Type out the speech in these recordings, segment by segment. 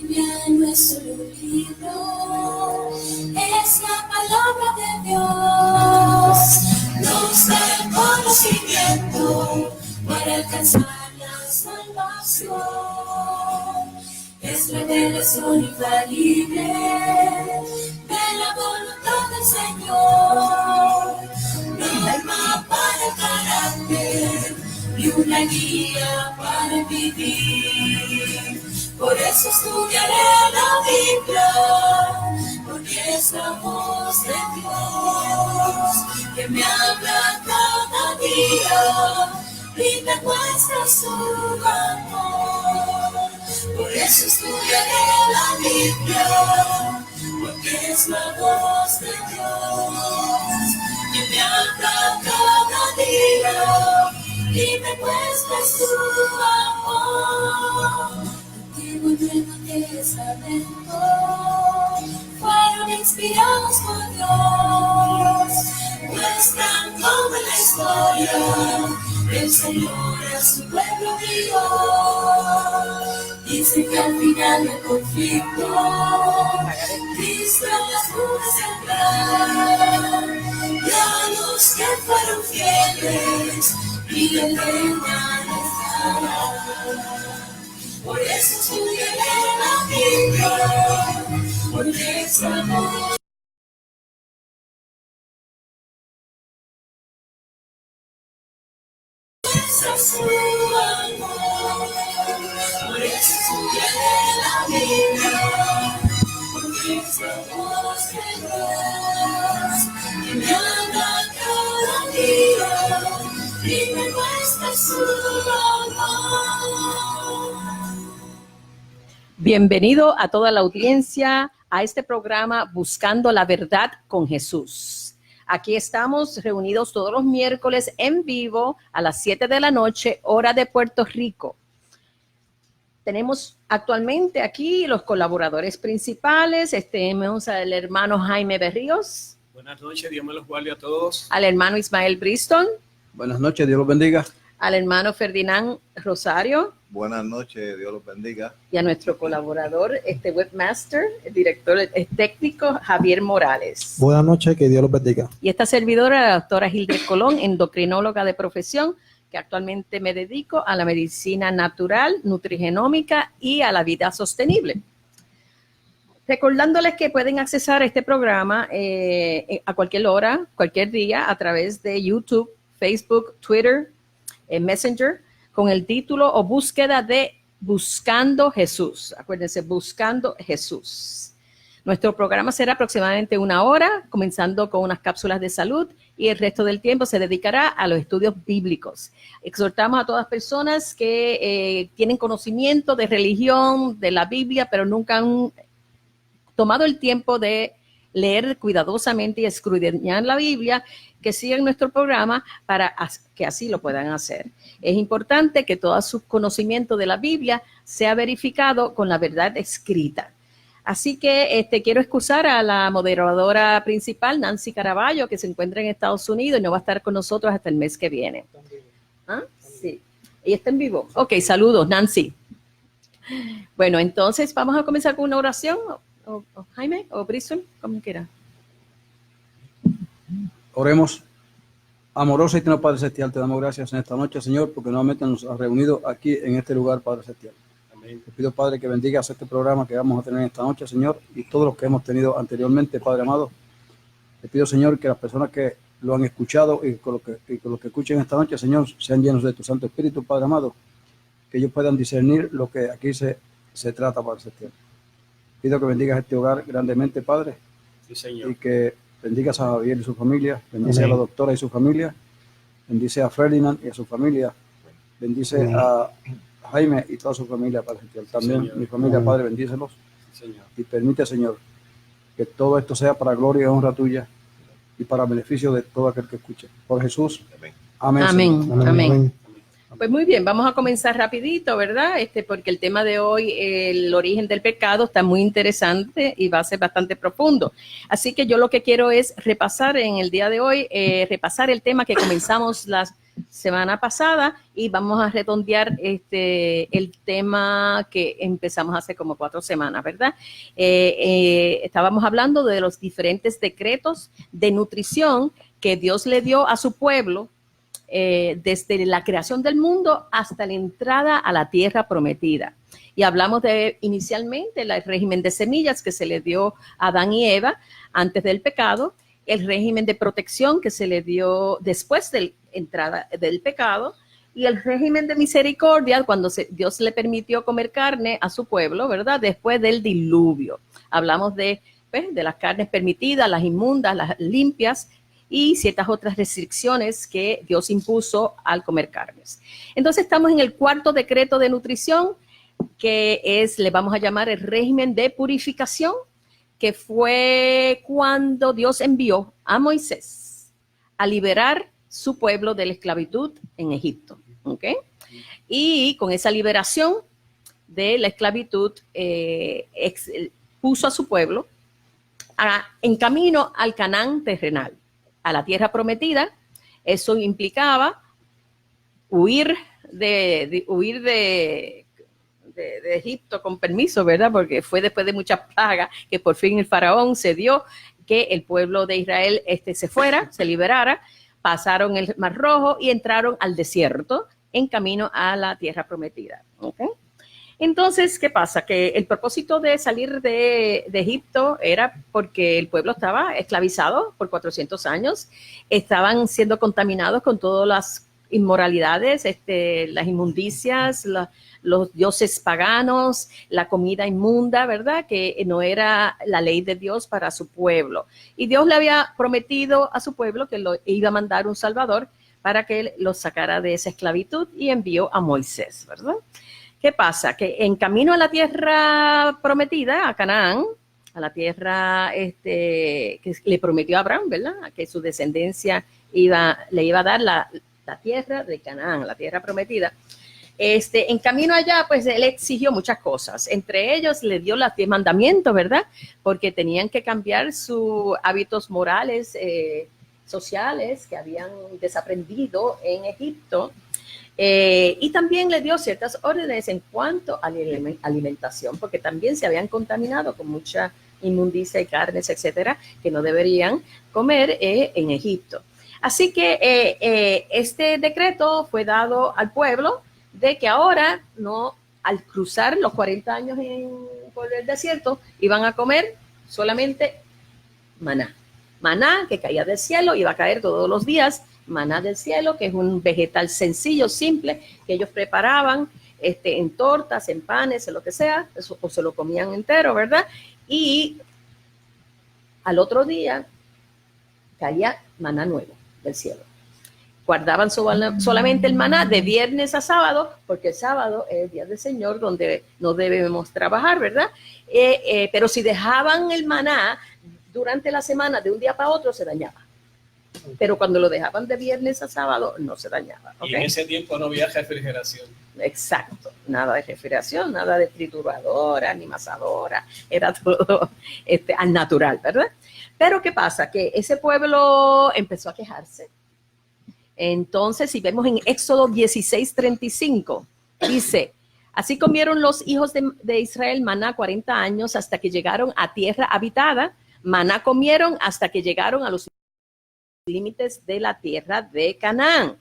Biblia no es solo un libro, es la palabra de Dios. Nos da el conocimiento para alcanzar la salvación. Es revelación infalible de la voluntad del Señor. Norma para el carácter y una guía para vivir. Por eso estudiaré la Biblia, porque es la voz de Dios que me habla cada día y me muestra su amor. Por eso estudiaré la Biblia, porque es la voz de Dios que me habla cada día y me muestra su amor. Antiguo y Nuevo Testamento fueron inspirados por Dios, muestran cómo en la historia el Señor a su pueblo guió. Dice que al final del conflicto Cristo las pudo sembrar, y a los que fueron fieles y el leña les dará. Por eso estudiaré la Biblia, porque es la voz. Su amor. Por eso estudiaré la Biblia, porque es la voz de Dios que me habla cada día y me muestra su amor. Bienvenido a toda la audiencia a este programa Buscando la Verdad con Jesús. Aquí estamos reunidos todos los miércoles en vivo a las 7 de la noche, hora de Puerto Rico. Tenemos actualmente aquí los colaboradores principales. Tenemos al hermano Jaime Berríos. Buenas noches, Dios me los guarde a todos. Al hermano Ismael Briston. Buenas noches, Dios los bendiga. Al hermano Ferdinand Rosario. Buenas noches, Dios los bendiga. Y a nuestro colaborador, webmaster, el director técnico, Javier Morales. Buenas noches, que Dios los bendiga. Y esta servidora, la doctora Hildred Colón, endocrinóloga de profesión, que actualmente me dedico a la medicina natural, nutrigenómica y a la vida sostenible. Recordándoles que pueden accesar este programa a cualquier hora, cualquier día, a través de YouTube, Facebook, Twitter, Messenger, con el título o búsqueda de Buscando Jesús. Acuérdense, Buscando Jesús. Nuestro programa será aproximadamente 1 hora, comenzando con unas cápsulas de salud, y el resto del tiempo se dedicará a los estudios bíblicos. Exhortamos a todas las personas que tienen conocimiento de religión, de la Biblia, pero nunca han tomado el tiempo de leer cuidadosamente y escudriñar la Biblia, que sigan nuestro programa para que así lo puedan hacer. Es importante que todo su conocimiento de la Biblia sea verificado con la verdad escrita. Así que quiero excusar a la moderadora principal, Nancy Caraballo, que se encuentra en Estados Unidos y no va a estar con nosotros hasta el mes que viene. ¿Ah? Sí. ¿Ella está en vivo? Ok, saludos, Nancy. Bueno, entonces vamos a comenzar con una oración. O Jaime o Briston, como quiera. Oremos. Amoroso y eterno Padre Celestial, te damos gracias en esta noche, Señor, porque nuevamente nos has reunido aquí en este lugar, Padre Celestial. Amén. Te pido, Padre, que bendigas este programa que vamos a tener esta noche, Señor, y todos los que hemos tenido anteriormente, Padre amado. Te pido, Señor, que las personas que lo han escuchado y con los que escuchen esta noche, Señor, sean llenos de tu Santo Espíritu, Padre amado, que ellos puedan discernir lo que aquí se trata, Padre Celestial. Pido que bendigas este hogar grandemente, Padre, Sí, Señor. y que bendigas a Javier y su familia, bendice Amén. a la doctora y su familia, bendice a Ferdinand y a su familia, bendice Amén. a Jaime y toda su familia, Padre Celestial. También Señor. mi familia, Amén. Padre, bendícelos Sí, Señor. y permite, Señor, que todo esto sea para gloria y honra tuya y para beneficio de todo aquel que escuche. Por Jesús. Amén. Amén. Amén. Señor. Amén. Pues muy bien, vamos a comenzar rapidito, ¿verdad? Porque el tema de hoy, el origen del pecado, está muy interesante y va a ser bastante profundo. Así que yo lo que quiero es repasar en el día de hoy, repasar el tema que comenzamos semana pasada y vamos a redondear el tema que empezamos hace como 4 semanas, ¿verdad? Estábamos hablando de los diferentes decretos de nutrición que Dios le dio a su pueblo desde la creación del mundo hasta la entrada a la tierra prometida. Y hablamos de inicialmente el régimen de semillas que se le dio a Adán y Eva antes del pecado, el régimen de protección que se le dio después de la entrada del pecado y el régimen de misericordia cuando Dios le permitió comer carne a su pueblo, ¿verdad? Después del diluvio. Hablamos de las carnes permitidas, las inmundas, las limpias y ciertas otras restricciones que Dios impuso al comer carnes. Entonces estamos en el 4º decreto de nutrición, que le vamos a llamar el régimen de purificación, que fue cuando Dios envió a Moisés a liberar su pueblo de la esclavitud en Egipto. ¿Okay? Y con esa liberación de la esclavitud, puso a su pueblo en camino al Canaán terrenal, a la tierra prometida. Eso implicaba huir de Egipto con permiso, ¿verdad? Porque fue después de muchas plagas que por fin el faraón cedió que el pueblo de Israel se fuera, se liberara, pasaron el Mar Rojo y entraron al desierto en camino a la tierra prometida. ¿Okay? Entonces, ¿qué pasa? Que el propósito de salir de Egipto era porque el pueblo estaba esclavizado por 400 años, estaban siendo contaminados con todas las inmoralidades, las inmundicias, los dioses paganos, la comida inmunda, ¿verdad? Que no era la ley de Dios para su pueblo. Y Dios le había prometido a su pueblo que iba a mandar un Salvador para que él los sacara de esa esclavitud y envió a Moisés, ¿verdad? ¿Qué pasa? Que en camino a la tierra prometida, a Canaán, a la tierra que le prometió a Abraham, ¿verdad? Que su descendencia le iba a dar la tierra de Canaán, la tierra prometida. En camino allá, pues él exigió muchas cosas. Entre ellos le dio los 10 mandamientos, ¿verdad? Porque tenían que cambiar sus hábitos morales, sociales que habían desaprendido en Egipto. Y también le dio ciertas órdenes en cuanto a la alimentación, porque también se habían contaminado con mucha inmundicia y carnes, etcétera, que no deberían comer en Egipto. Así que este decreto fue dado al pueblo de que ahora, no, al cruzar los 40 años por el desierto, iban a comer solamente maná. Maná que caía del cielo, iba a caer todos los días, maná del cielo, que es un vegetal sencillo, simple, que ellos preparaban en tortas, en panes, en lo que sea, o se lo comían entero, ¿verdad? Y al otro día caía maná nuevo del cielo. Guardaban solamente el maná de viernes a sábado, porque el sábado es el día del Señor, donde no debemos trabajar, ¿verdad? Pero si dejaban el maná durante la semana de un día para otro, se dañaba. Pero cuando lo dejaban de viernes a sábado, no se dañaba. ¿Okay? Y en ese tiempo no había refrigeración. Exacto, nada de refrigeración, nada de trituradora, ni masadora, era todo al natural, ¿verdad? Pero ¿qué pasa? Que ese pueblo empezó a quejarse. Entonces, si vemos en Éxodo 16:35, dice, así comieron los hijos de Israel maná 40 años hasta que llegaron a tierra habitada, maná comieron hasta que llegaron a los límites de la tierra de Canaán.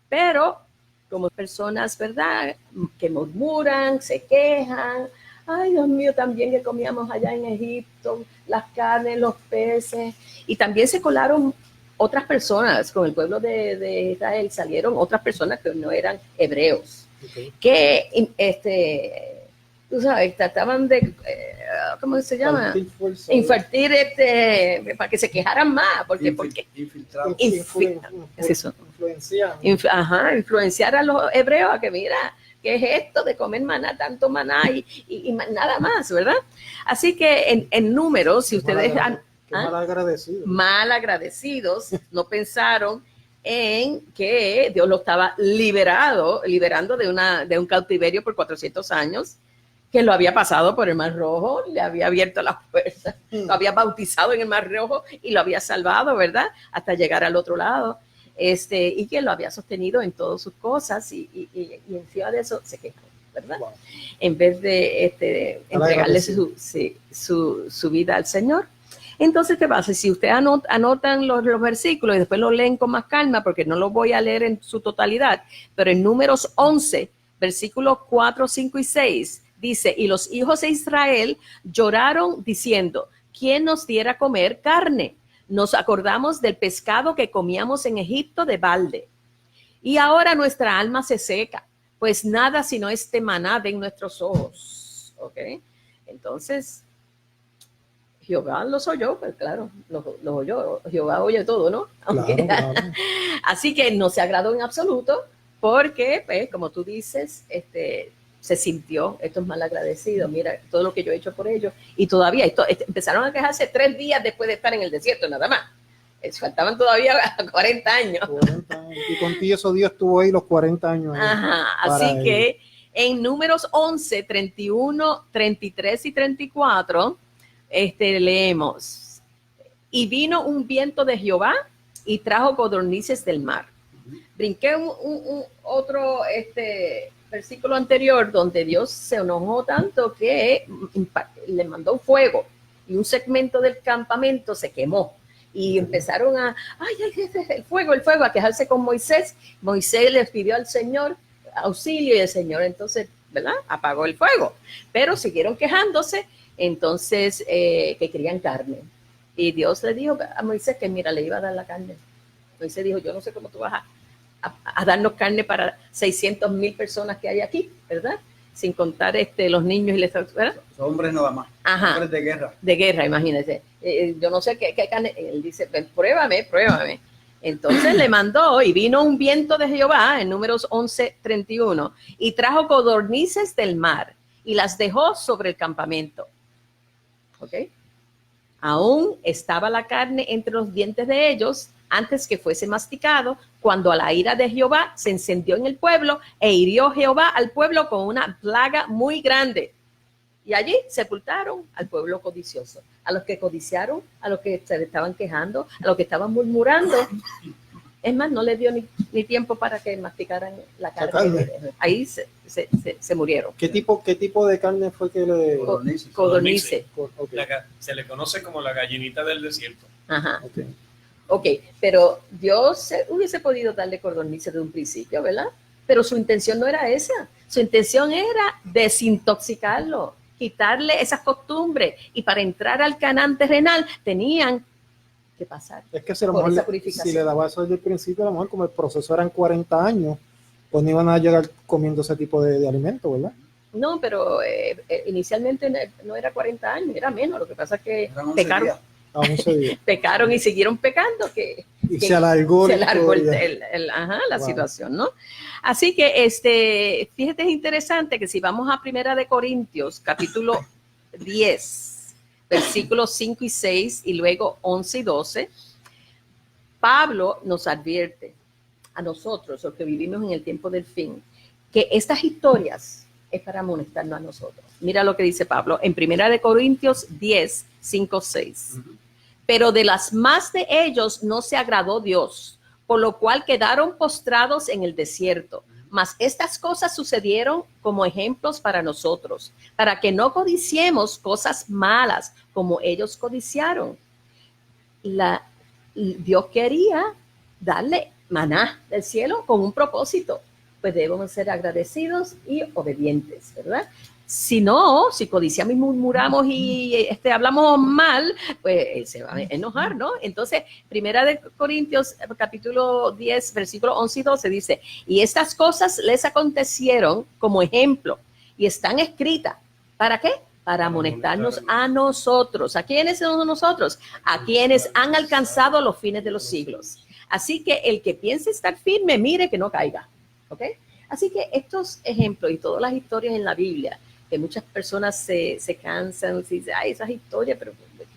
Pero como personas, ¿verdad?, que murmuran, se quejan, ay, Dios mío, también que comíamos allá en Egipto, las carnes, los peces, y también se colaron otras personas, con el pueblo de Israel salieron otras personas que no eran hebreos, que tú sabes, trataban de, ¿cómo se llama? Invertir para que se quejaran más, porque influenciar a los hebreos a que mira, ¿qué es esto de comer maná, tanto maná y nada más, verdad? Así que en números, si ustedes mal agradecidos, no pensaron en que Dios lo estaba liberando de un cautiverio por 400 años, que lo había pasado por el Mar Rojo, le había abierto las puertas, lo había bautizado en el Mar Rojo y lo había salvado, ¿verdad? Hasta llegar al otro lado. y que lo había sostenido en todas sus cosas y encima de eso se quejó, ¿verdad? Wow. En vez de entregarle su vida al Señor. Entonces, ¿qué pasa? Si ustedes anotan los versículos y después los leen con más calma, porque no los voy a leer en su totalidad, pero en Números 11, versículos 4, 5 y 6, dice, y los hijos de Israel lloraron diciendo, ¿quién nos diera comer carne? Nos acordamos del pescado que comíamos en Egipto de balde. Y ahora nuestra alma se seca, pues nada sino este maná ven nuestros ojos. ¿Ok? Entonces, Jehová los oyó, pues claro, los oyó. Jehová oye todo, ¿no? Claro. Así que no se agradó en absoluto, porque, pues, como tú dices, se sintió estos malagradecidos. Mira todo lo que yo he hecho por ellos. Y todavía empezaron a quejarse 3 días después de estar en el desierto, nada más. Faltaban todavía 40 años. 40 años. Y contigo eso Dios estuvo ahí los 40 años. Ajá, así que en Números 11, 31, 33 y 34, leemos, y vino un viento de Jehová y trajo codornices del mar. Brinqué otro versículo anterior donde Dios se enojó tanto que le mandó fuego y un segmento del campamento se quemó y empezaron el fuego, a quejarse con Moisés. Moisés les pidió al Señor auxilio y el Señor entonces, ¿verdad?, apagó el fuego, pero siguieron quejándose. Entonces, que querían carne. Y Dios le dijo a Moisés que, mira, le iba a dar la carne. Moisés dijo, yo no sé cómo tú vas a darnos carne para 600,000 personas que hay aquí, ¿verdad? Sin contar los niños y les, ¿verdad? Son hombres nada más. Ajá. Hombres de guerra. De guerra, imagínense. Yo no sé qué carne. Él dice, pruébame. Entonces le mandó y vino un viento de Jehová en Números 11, 31 y trajo codornices del mar y las dejó sobre el campamento. ¿Ok? Aún estaba la carne entre los dientes de ellos antes que fuese masticado, cuando a la ira de Jehová se encendió en el pueblo e hirió Jehová al pueblo con una plaga muy grande. Y allí sepultaron al pueblo codicioso, a los que codiciaron, a los que se estaban quejando, a los que estaban murmurando. Es más, no le dio ni tiempo para que masticaran la carne. Ahí se murieron. ¿Qué tipo de carne fue que le...? Codornice. Okay. Se le conoce como la gallinita del desierto. Ajá. Okay. Ok, pero Dios hubiese podido darle codornices de un principio, ¿verdad? Pero su intención no era esa. Su intención era desintoxicarlo, quitarle esas costumbres. Y para entrar al Canaán terrenal tenían que pasar es que si, por esa purificación. Si le daba eso desde el principio, a lo mejor como el proceso eran 40 años, pues no iban a llegar comiendo ese tipo de alimento, ¿verdad? No, pero inicialmente no era 40 años, era menos. Lo que pasa es que pecaron. Pecaron y siguieron pecando, que se alargó la situación, ¿no? Así que fíjate, es interesante que si vamos a Primera de Corintios, capítulo 10, versículos 5 y 6 y luego 11 y 12, Pablo nos advierte a nosotros, los que vivimos en el tiempo del fin, que estas historias es para amonestarnos a nosotros. Mira lo que dice Pablo en Primera de Corintios 10, 5, 6. Pero de las más de ellos no se agradó Dios, por lo cual quedaron postrados en el desierto. Mas estas cosas sucedieron como ejemplos para nosotros, para que no codiciemos cosas malas como ellos codiciaron. Dios quería darle maná del cielo con un propósito, pues debemos ser agradecidos y obedientes, ¿verdad? Si no, si codiciamos y murmuramos y hablamos mal, pues él se va a enojar, ¿no? Entonces, Primera de Corintios, capítulo 10, versículo 11 y 12 dice, y estas cosas les acontecieron como ejemplo y están escritas. ¿Para qué? Para amonestarnos a nosotros. ¿A quiénes somos nosotros? A quienes han alcanzado los fines de los siglos. Así que el que piense estar firme, mire que no caiga. ¿Ok? Así que estos ejemplos y todas las historias en la Biblia, que muchas personas se cansan y dicen, ay, esas historias, pero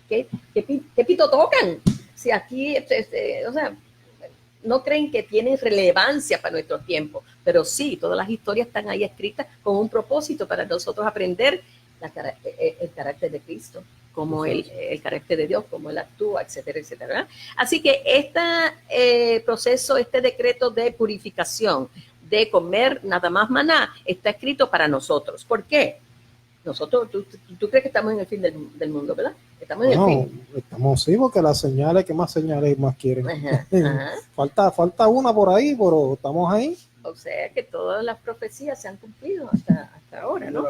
¿qué pito tocan? Si aquí, o sea, no creen que tienen relevancia para nuestro tiempo, pero sí, todas las historias están ahí escritas con un propósito para nosotros aprender el carácter de Cristo, como el carácter de Dios, cómo Él actúa, etcétera, etcétera, ¿verdad? Así que este proceso, este decreto de purificación, de comer nada más maná, está escrito para nosotros. ¿Por qué? Nosotros, tú crees que estamos en el fin del mundo, ¿verdad? Estamos en el fin. Estamos sí, porque las señales, ¿qué más señales más quieren? Ajá. Falta una por ahí, pero estamos ahí. O sea que todas las profecías se han cumplido hasta ahora, ¿no?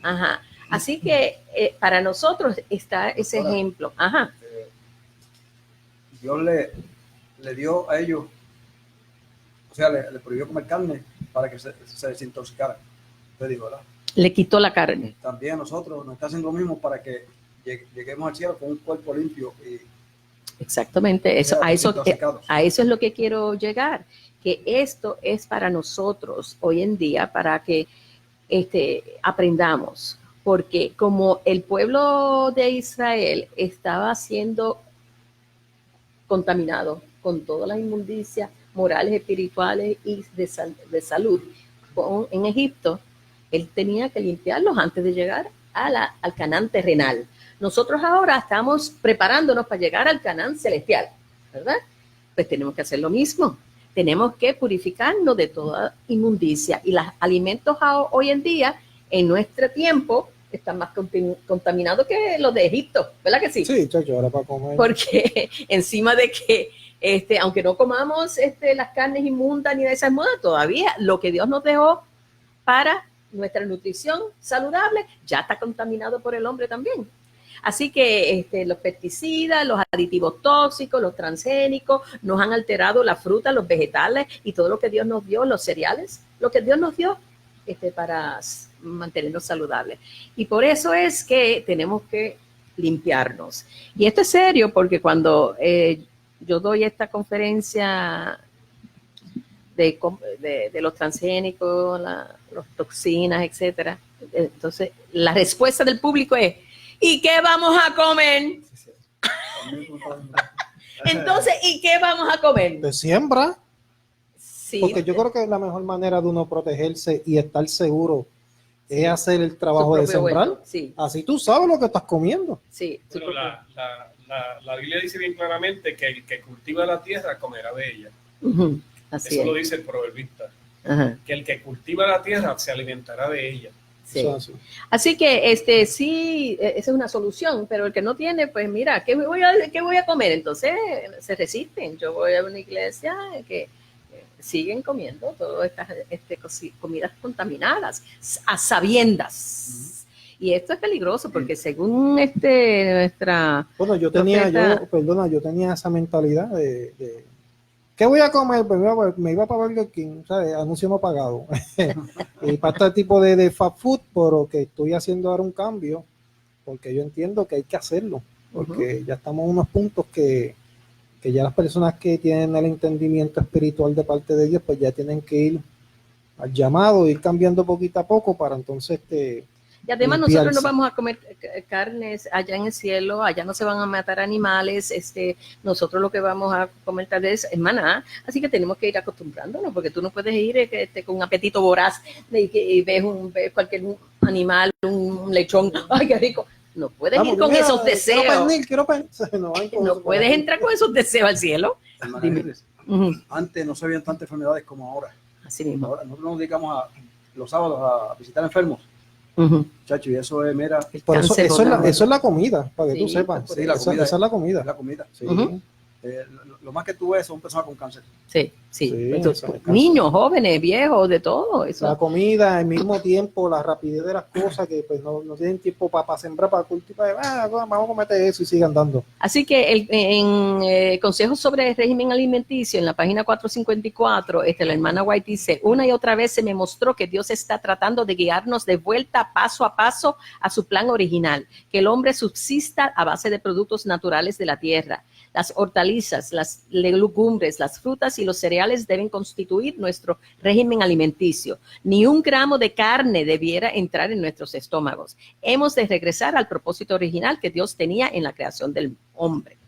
Ajá. Así que para nosotros está ese ejemplo. Ajá. Dios le dio a ellos, o sea, le prohibió comer carne para que se desintoxicaran. Usted dijo, ¿verdad? Le quitó la carne. También nosotros nos está haciendo lo mismo para que lleguemos al cielo con un cuerpo limpio. Exactamente, a eso es lo que quiero llegar, que esto es para nosotros hoy en día, para que aprendamos, porque como el pueblo de Israel estaba siendo contaminado con todas las inmundicias morales, espirituales y de salud en Egipto, él tenía que limpiarlos antes de llegar al Canaán terrenal. Nosotros ahora estamos preparándonos para llegar al Canaán celestial, ¿verdad? Pues tenemos que hacer lo mismo. Tenemos que purificarnos de toda inmundicia. Y los alimentos hoy en día, en nuestro tiempo, están más contaminados que los de Egipto, ¿verdad que sí? Sí, chacho, ahora para comer. Porque encima de que, aunque no comamos las carnes inmundas ni de esas modas, todavía lo que Dios nos dejó para nuestra nutrición saludable ya está contaminado por el hombre también. Así que los pesticidas, los aditivos tóxicos, los transgénicos nos han alterado la fruta, los vegetales y todo lo que Dios nos dio, los cereales, lo que Dios nos dio para mantenernos saludables. Y por eso es que tenemos que limpiarnos. Y esto es serio porque cuando yo doy esta conferencia de los transgénicos, las toxinas, etcétera, entonces la respuesta del público es: ¿y qué vamos a comer? Entonces, ¿y qué vamos a comer? De siembra. Sí. Porque yo creo que la mejor manera de uno protegerse y estar seguro es hacer el trabajo de sembrar. Sí. Así tú sabes lo que estás comiendo. Sí. Pero la Biblia dice bien claramente que el que cultiva la tierra comerá de ella. Uh-huh. Así Eso es. lo dice el proverbista. Ajá. Que el que cultiva la tierra se alimentará de ella. Sí. Así que sí, esa es una solución, pero el que no tiene, pues mira, ¿qué voy a comer? Entonces se resisten. Yo voy a una iglesia que siguen comiendo todas estas comidas contaminadas a sabiendas. Y esto es peligroso porque según nuestra... Bueno, yo tenía esa mentalidad de ¿qué voy a comer? Pues me iba para Burger King, ¿sabes? Anuncio no pagado. Y para este tipo de fast food, pero que estoy haciendo ahora un cambio, porque yo entiendo que hay que hacerlo, porque ya estamos en unos puntos que ya las personas que tienen el entendimiento espiritual de parte de Dios, pues ya tienen que ir al llamado, ir cambiando poquito a poco para entonces y además nosotros no vamos a comer carnes allá en el cielo, allá no se van a matar animales, nosotros lo que vamos a comer tal vez es maná, así que tenemos que ir acostumbrándonos, porque tú no puedes ir con un apetito voraz y ves cualquier animal, un lechón, ¡ay, qué rico! No puedes ir con esos deseos. Quiero pernil. No puedes entrar con esos deseos al cielo. Antes no se veían tantas enfermedades como ahora. Así mismo. Ahora nosotros nos dedicamos los sábados a visitar enfermos. Chacho, y eso es mera. Eso es la comida, para que tú sepas. Sí, esa es la comida. Es la comida. Sí. Lo más que tú ves son personas con cáncer. Sí. Entonces, niños, jóvenes, viejos, de todo eso. La comida, al mismo tiempo, la rapidez de las cosas que pues no tienen tiempo para sembrar, para cultivar. Vamos a cometer eso y sigan dando. Así que en consejos sobre el régimen alimenticio, en la página 454, la hermana White dice: una y otra vez se me mostró que Dios está tratando de guiarnos de vuelta paso a paso a su plan original, que el hombre subsista a base de productos naturales de la tierra. Las hortalizas, las legumbres, las frutas y los cereales deben constituir nuestro régimen alimenticio. Ni un gramo de carne debiera entrar en nuestros estómagos. Hemos de regresar al propósito original que Dios tenía en la creación del hombre.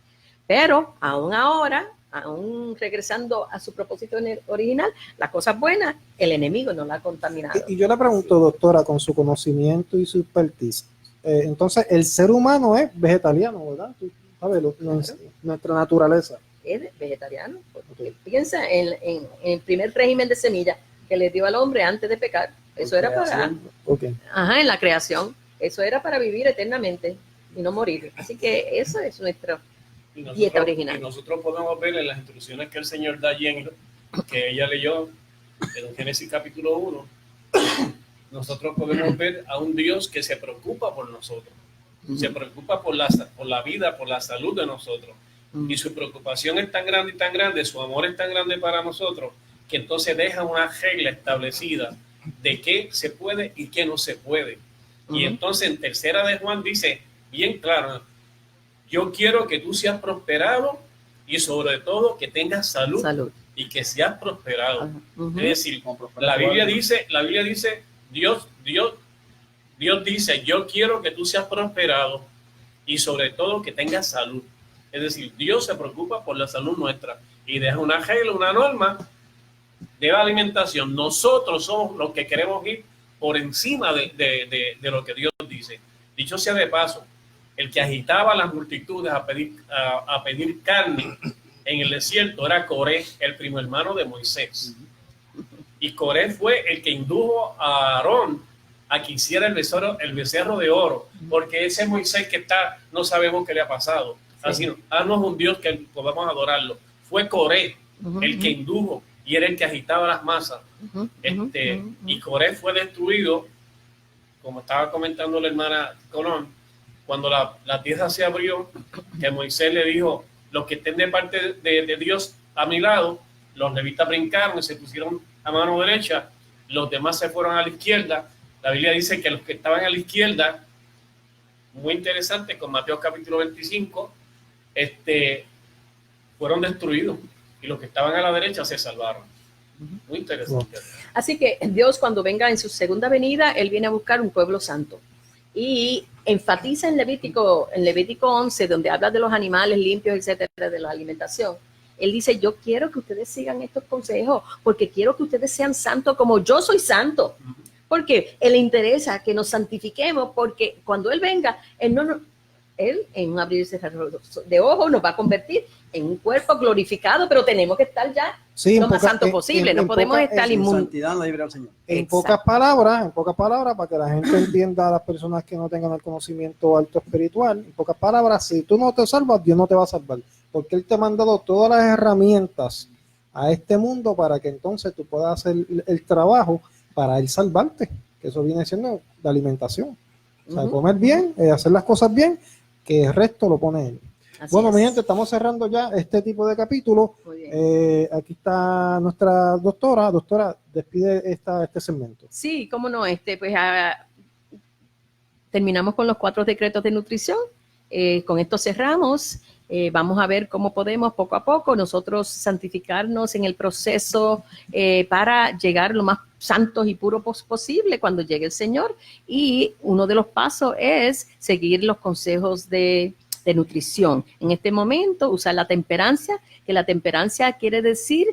Pero aún regresando a su propósito original, las cosas buenas, el enemigo no la ha contaminado. Y yo le pregunto, doctora, con su conocimiento y su expertise, entonces el ser humano es vegetariano, ¿verdad? Tú sabes, nuestra naturaleza. Es vegetariano, porque piensa en el primer régimen de semillas que le dio al hombre antes de pecar. Eso era para... Okay. Ajá, en la creación. Eso era para vivir eternamente y no morir. Así que eso es nuestra dieta original. Y nosotros podemos ver en las instrucciones que el Señor da allí, que ella leyó en Génesis capítulo 1, nosotros podemos ver a un Dios que se preocupa por nosotros, se preocupa por la vida, por la salud de nosotros. Y su preocupación es tan grande y tan grande, su amor es tan grande para nosotros, que entonces deja una regla establecida de qué se puede y qué no se puede. Y entonces en tercera de Juan dice bien claro, yo quiero que tú seas prosperado y sobre todo que tengas salud. Y que seas prosperado. Es decir, la Biblia dice, Dios dice, yo quiero que tú seas prosperado y sobre todo que tengas salud. Es decir, Dios se preocupa por la salud nuestra y deja una regla, una norma de la alimentación. Nosotros somos los que queremos ir por encima de lo que Dios dice. Dicho sea de paso, el que agitaba a las multitudes a pedir carne en el desierto era Coré, el primo hermano de Moisés. Y Coré fue el que indujo a Aarón a que hiciera el becerro de oro, porque ese Moisés que está, no sabemos qué le ha pasado. Así, haznos un Dios que podamos adorarlo. Fue Coré el que indujo y era el que agitaba las masas. Y Coré fue destruido, como estaba comentando la hermana Colón, cuando la tierra se abrió, que Moisés le dijo, los que estén de parte de Dios a mi lado, los levitas brincaron y se pusieron a mano derecha, los demás se fueron a la izquierda. La Biblia dice que los que estaban a la izquierda, muy interesante, con Mateo capítulo 25, fueron destruidos y los que estaban a la derecha se salvaron. Muy interesante. Así que Dios, cuando venga en su segunda venida, Él viene a buscar un pueblo santo. Y enfatiza en Levítico 11, donde habla de los animales limpios, etcétera, de la alimentación. Él dice, yo quiero que ustedes sigan estos consejos, porque quiero que ustedes sean santos como yo soy santo. Porque Él le interesa que nos santifiquemos, porque cuando Él venga, Él en un abrir y cerrar de ojos nos va a convertir en un cuerpo glorificado, pero tenemos que estar ya lo más santo posible, no podemos estar inmunes. En pocas palabras, para que la gente entienda, a las personas que no tengan el conocimiento alto espiritual, en pocas palabras, si tú no te salvas, Dios no te va a salvar, porque Él te ha mandado todas las herramientas a este mundo para que entonces tú puedas hacer el trabajo para Él salvarte, que eso viene siendo la alimentación. O sea, comer bien, hacer las cosas bien, que el resto lo pone Él. Así bueno, mi gente, estamos cerrando ya este tipo de capítulo. Aquí está nuestra doctora. Doctora, despide este segmento. Sí, cómo no, pues terminamos con los 4 decretos de nutrición. Con esto cerramos. Vamos a ver cómo podemos poco a poco nosotros santificarnos en el proceso para llegar lo más santos y puros posible cuando llegue el Señor. Y uno de los pasos es seguir los consejos de nutrición. En este momento, usar la temperancia, que la temperancia quiere decir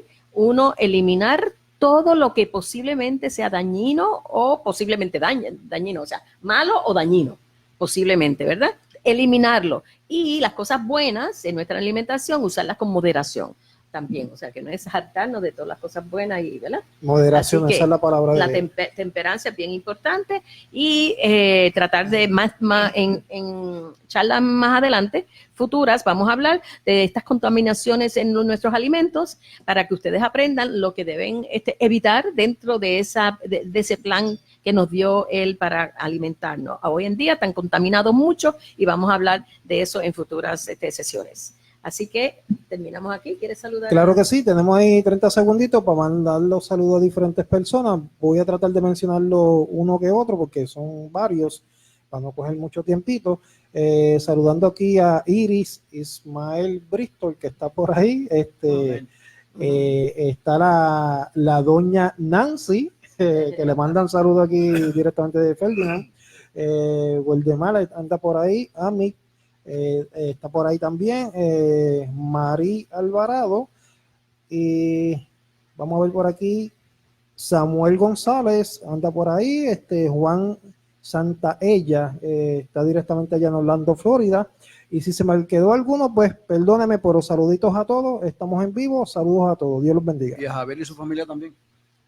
eliminar todo lo que posiblemente sea dañino o posiblemente dañino, o sea, malo o dañino, posiblemente, ¿verdad? Eliminarlo. Y las cosas buenas en nuestra alimentación, usarlas con moderación también, o sea, que no es hartarnos de todas las cosas buenas, ¿verdad? Moderación, esa es la palabra. La temperancia es bien importante y tratar de en charlas más adelante, futuras, vamos a hablar de estas contaminaciones en nuestros alimentos para que ustedes aprendan lo que deben evitar dentro de ese plan que nos dio Él para alimentarnos. Hoy en día están contaminados mucho y vamos a hablar de eso en futuras sesiones. Así que terminamos aquí. ¿Quieres saludar? Claro que sí, tenemos ahí 30 segunditos para mandar los saludos a diferentes personas. Voy a tratar de mencionarlo uno que otro porque son varios, para no coger mucho tiempito. Saludando aquí a Iris Ismael Bristol, que está por ahí. Está la doña Nancy, que le mandan saludos aquí directamente de Ferdinand. Waldemar anda por ahí. Ami está por ahí también. Mari Alvarado. Y vamos a ver por aquí. Samuel González anda por ahí. Juan Santa Ella, está directamente allá en Orlando, Florida. Y si se me quedó alguno, pues perdóneme, pero saluditos a todos. Estamos en vivo, saludos a todos. Dios los bendiga. Y a Javier y su familia también.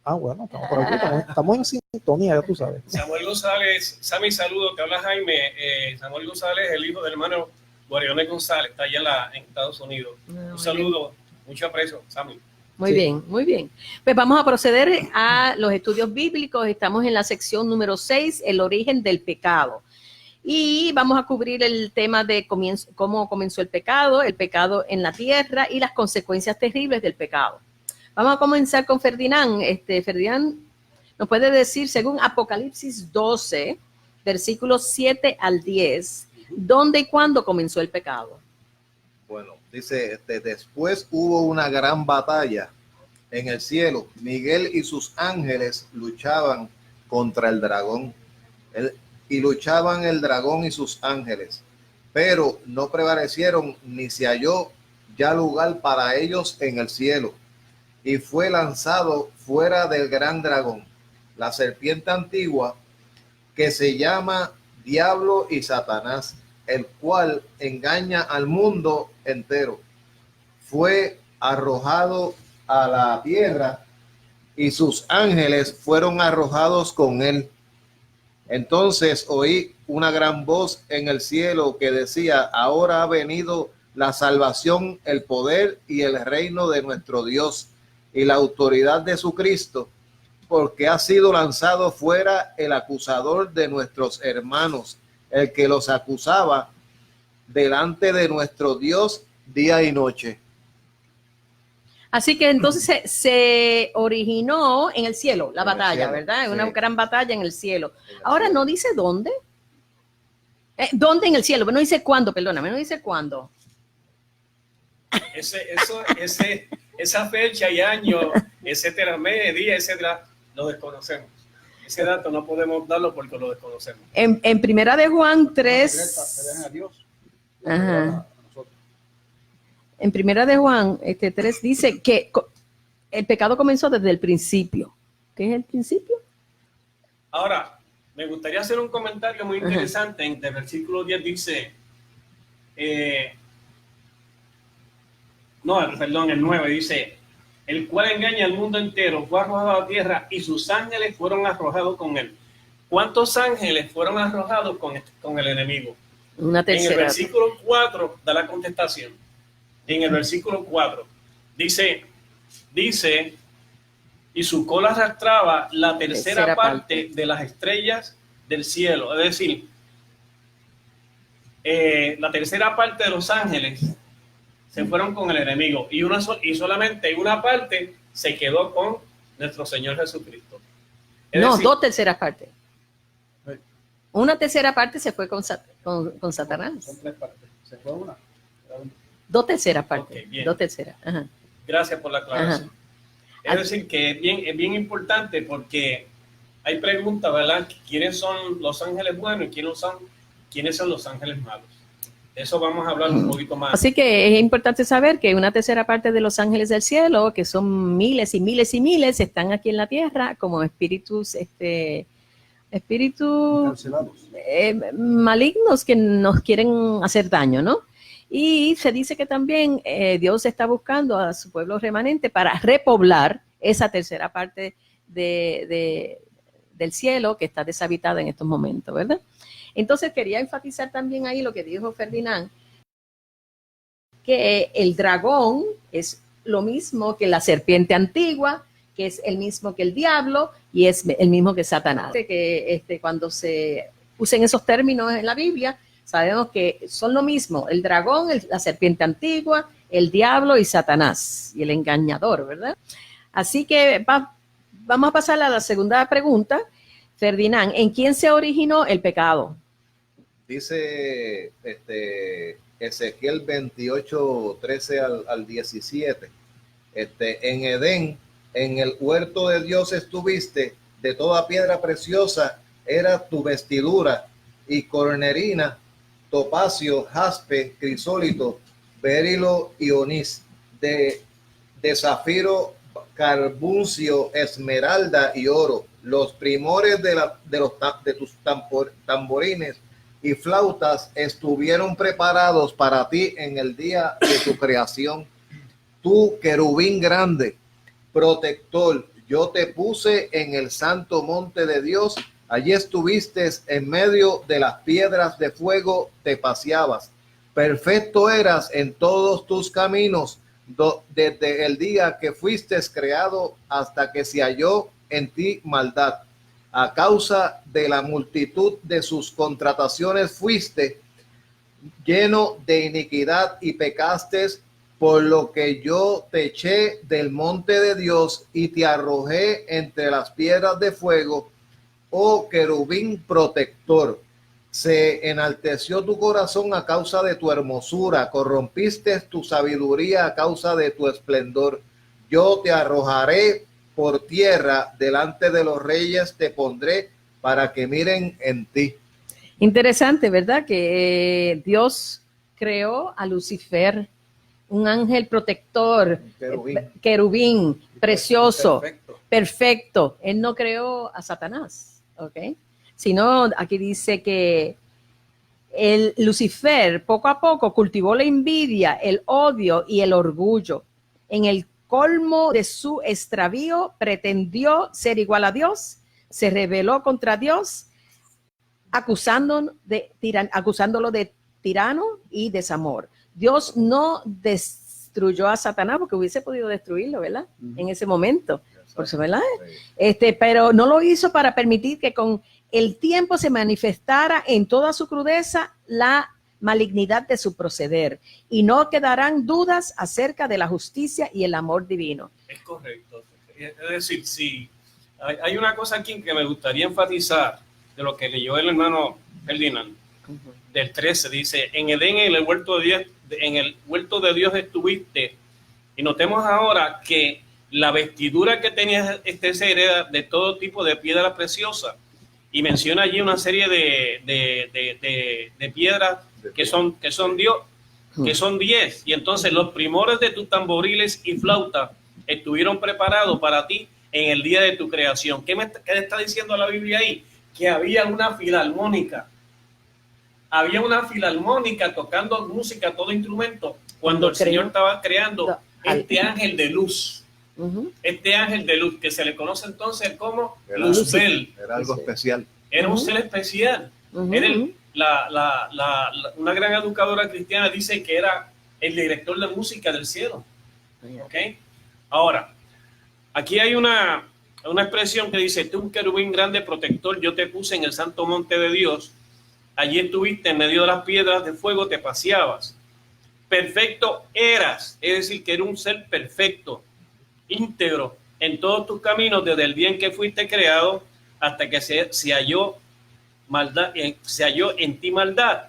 Ah, bueno, estamos por aquí, estamos en sintonía, ya tú sabes. Samuel González, Sammy, saludo, te habla Jaime. Samuel González, el hijo del hermano Guariones González, está allá en Estados Unidos. Un saludo, mucho aprecio, Sammy. Muy bien, muy bien. Pues vamos a proceder a los estudios bíblicos. Estamos en la sección número 6, el origen del pecado. Y vamos a cubrir el tema de cómo comenzó el pecado en la tierra y las consecuencias terribles del pecado. Vamos a comenzar con Ferdinand. Ferdinand nos puede decir, según Apocalipsis 12, versículos 7 al 10, ¿dónde y cuándo comenzó el pecado? Bueno, dice, después hubo una gran batalla en el cielo. Miguel y sus ángeles luchaban contra el dragón. Y luchaban el dragón y sus ángeles, pero no prevalecieron, ni se halló ya lugar para ellos en el cielo. Y fue lanzado fuera del gran dragón, la serpiente antigua, que se llama Diablo y Satanás, el cual engaña al mundo entero. Fue arrojado a la tierra y sus ángeles fueron arrojados con él. Entonces oí una gran voz en el cielo que decía, ahora ha venido la salvación, el poder y el reino de nuestro Dios y la autoridad de su Cristo, porque ha sido lanzado fuera el acusador de nuestros hermanos, el que los acusaba delante de nuestro Dios día y noche. Así que entonces se originó en el cielo, la batalla, cielo, ¿verdad? Sí. Una gran batalla en el cielo. Ahora cielo. No dice dónde. ¿Dónde en el cielo? Pero no dice cuándo, perdóname, no dice cuándo. Esa fecha y año, etcétera, mes, día, etcétera, lo desconocemos. Ese dato no podemos darlo porque lo desconocemos. En Primera de Juan 3. Ajá. En Primera de Juan 3 dice que el pecado comenzó desde el principio. ¿Qué es el principio? Ahora, me gustaría hacer un comentario muy interesante. En el versículo 10 dice, el 9 dice, el cual engaña al mundo entero, fue arrojado a la tierra y sus ángeles fueron arrojados con él. ¿Cuántos ángeles fueron arrojados con el enemigo? Una tercera. En el versículo 4 da la contestación. En el versículo 4 dice, y su cola arrastraba la tercera parte de las estrellas del cielo. Es decir, la tercera parte de los ángeles se fueron con el enemigo y solamente una parte se quedó con nuestro Señor Jesucristo. No, dos terceras partes. Una tercera parte se fue con Satanás. Son tres partes. Se fue una. Dos terceras partes. Okay, dos terceras. Ajá. Gracias por la aclaración. Es decir, que es bien importante porque hay preguntas, ¿verdad? ¿Quiénes son los ángeles buenos y quiénes son los ángeles malos? Eso vamos a hablar un poquito más. Así que es importante saber que una tercera parte de los ángeles del cielo, que son miles y miles y miles, están aquí en la tierra como espíritus malignos que nos quieren hacer daño, ¿no? Y se dice que también Dios está buscando a su pueblo remanente para repoblar esa tercera parte del cielo que está deshabitada en estos momentos, ¿verdad? Entonces quería enfatizar también ahí lo que dijo Ferdinand, que el dragón es lo mismo que la serpiente antigua, que es el mismo que el diablo y es el mismo que Satanás. Que cuando se usen esos términos en la Biblia, sabemos que son lo mismo, el dragón, la serpiente antigua, el diablo y Satanás, y el engañador, ¿verdad? Así que vamos a pasar a la segunda pregunta. Ferdinand, ¿en quién se originó el pecado? Dice Ezequiel 28, 13 al 17. En Edén, en el huerto de Dios estuviste, de toda piedra preciosa era tu vestidura, y cornerina, topacio, jaspe, crisólito, berilo y onís, de zafiro, carbuncio, esmeralda y oro. Los primores de tus tamborines y flautas estuvieron preparados para ti en el día de tu creación. Tú, querubín grande, protector, yo te puse en el santo monte de Dios. Allí estuviste en medio de las piedras de fuego, te paseabas. Perfecto eras en todos tus caminos, desde el día que fuiste creado hasta que se halló en ti maldad. A causa de la multitud de sus contrataciones fuiste lleno de iniquidad y pecaste, por lo que yo te eché del monte de Dios y te arrojé entre las piedras de fuego, oh querubín protector. Se enalteció tu corazón a causa de tu hermosura, corrompiste tu sabiduría a causa de tu esplendor. Yo te arrojaré por tierra, delante de los reyes te pondré para que miren en ti. Interesante, ¿verdad? Que Dios creó a Lucifer, un ángel protector, querubín, precioso, perfecto. Él no creó a Satanás, ¿ok? Sino aquí dice que el Lucifer poco a poco cultivó la envidia, el odio y el orgullo. En el colmo de su extravío pretendió ser igual a Dios, se rebeló contra Dios, acusándolo de tirano y desamor. Dios no destruyó a Satanás porque hubiese podido destruirlo, ¿verdad? En ese momento, por eso, ¿verdad? Pero no lo hizo para permitir que con el tiempo se manifestara en toda su crudeza la malignidad de su proceder, y no quedarán dudas acerca de la justicia y el amor divino. Es correcto. Es decir, sí, hay una cosa aquí que me gustaría enfatizar de lo que leyó el hermano Ferdinand, del 13, dice, en Edén, en el huerto de Dios estuviste, y notemos ahora que la vestidura que tenía este ser era de todo tipo de piedra preciosa, y menciona allí una serie de piedras que son 10, y entonces los primores de tus tamboriles y flautas estuvieron preparados para ti en el día de tu creación. ¿Qué está diciendo la Biblia ahí? Que había una filarmónica tocando música, todo instrumento, cuando el Señor estaba creando este ángel de luz. Este ángel de luz, que se le conoce entonces como Luzbel. Era algo especial. Era un ser especial. Una gran educadora cristiana dice que era el director de música del cielo. ¿Okay? Ahora, aquí hay una expresión que dice, tú, un querubín grande protector, yo te puse en el santo monte de Dios. Allí estuviste en medio de las piedras de fuego, te paseabas. Perfecto eras, es decir, que era un ser perfecto, íntegro en todos tus caminos, desde el día en que fuiste creado hasta que se halló en ti maldad,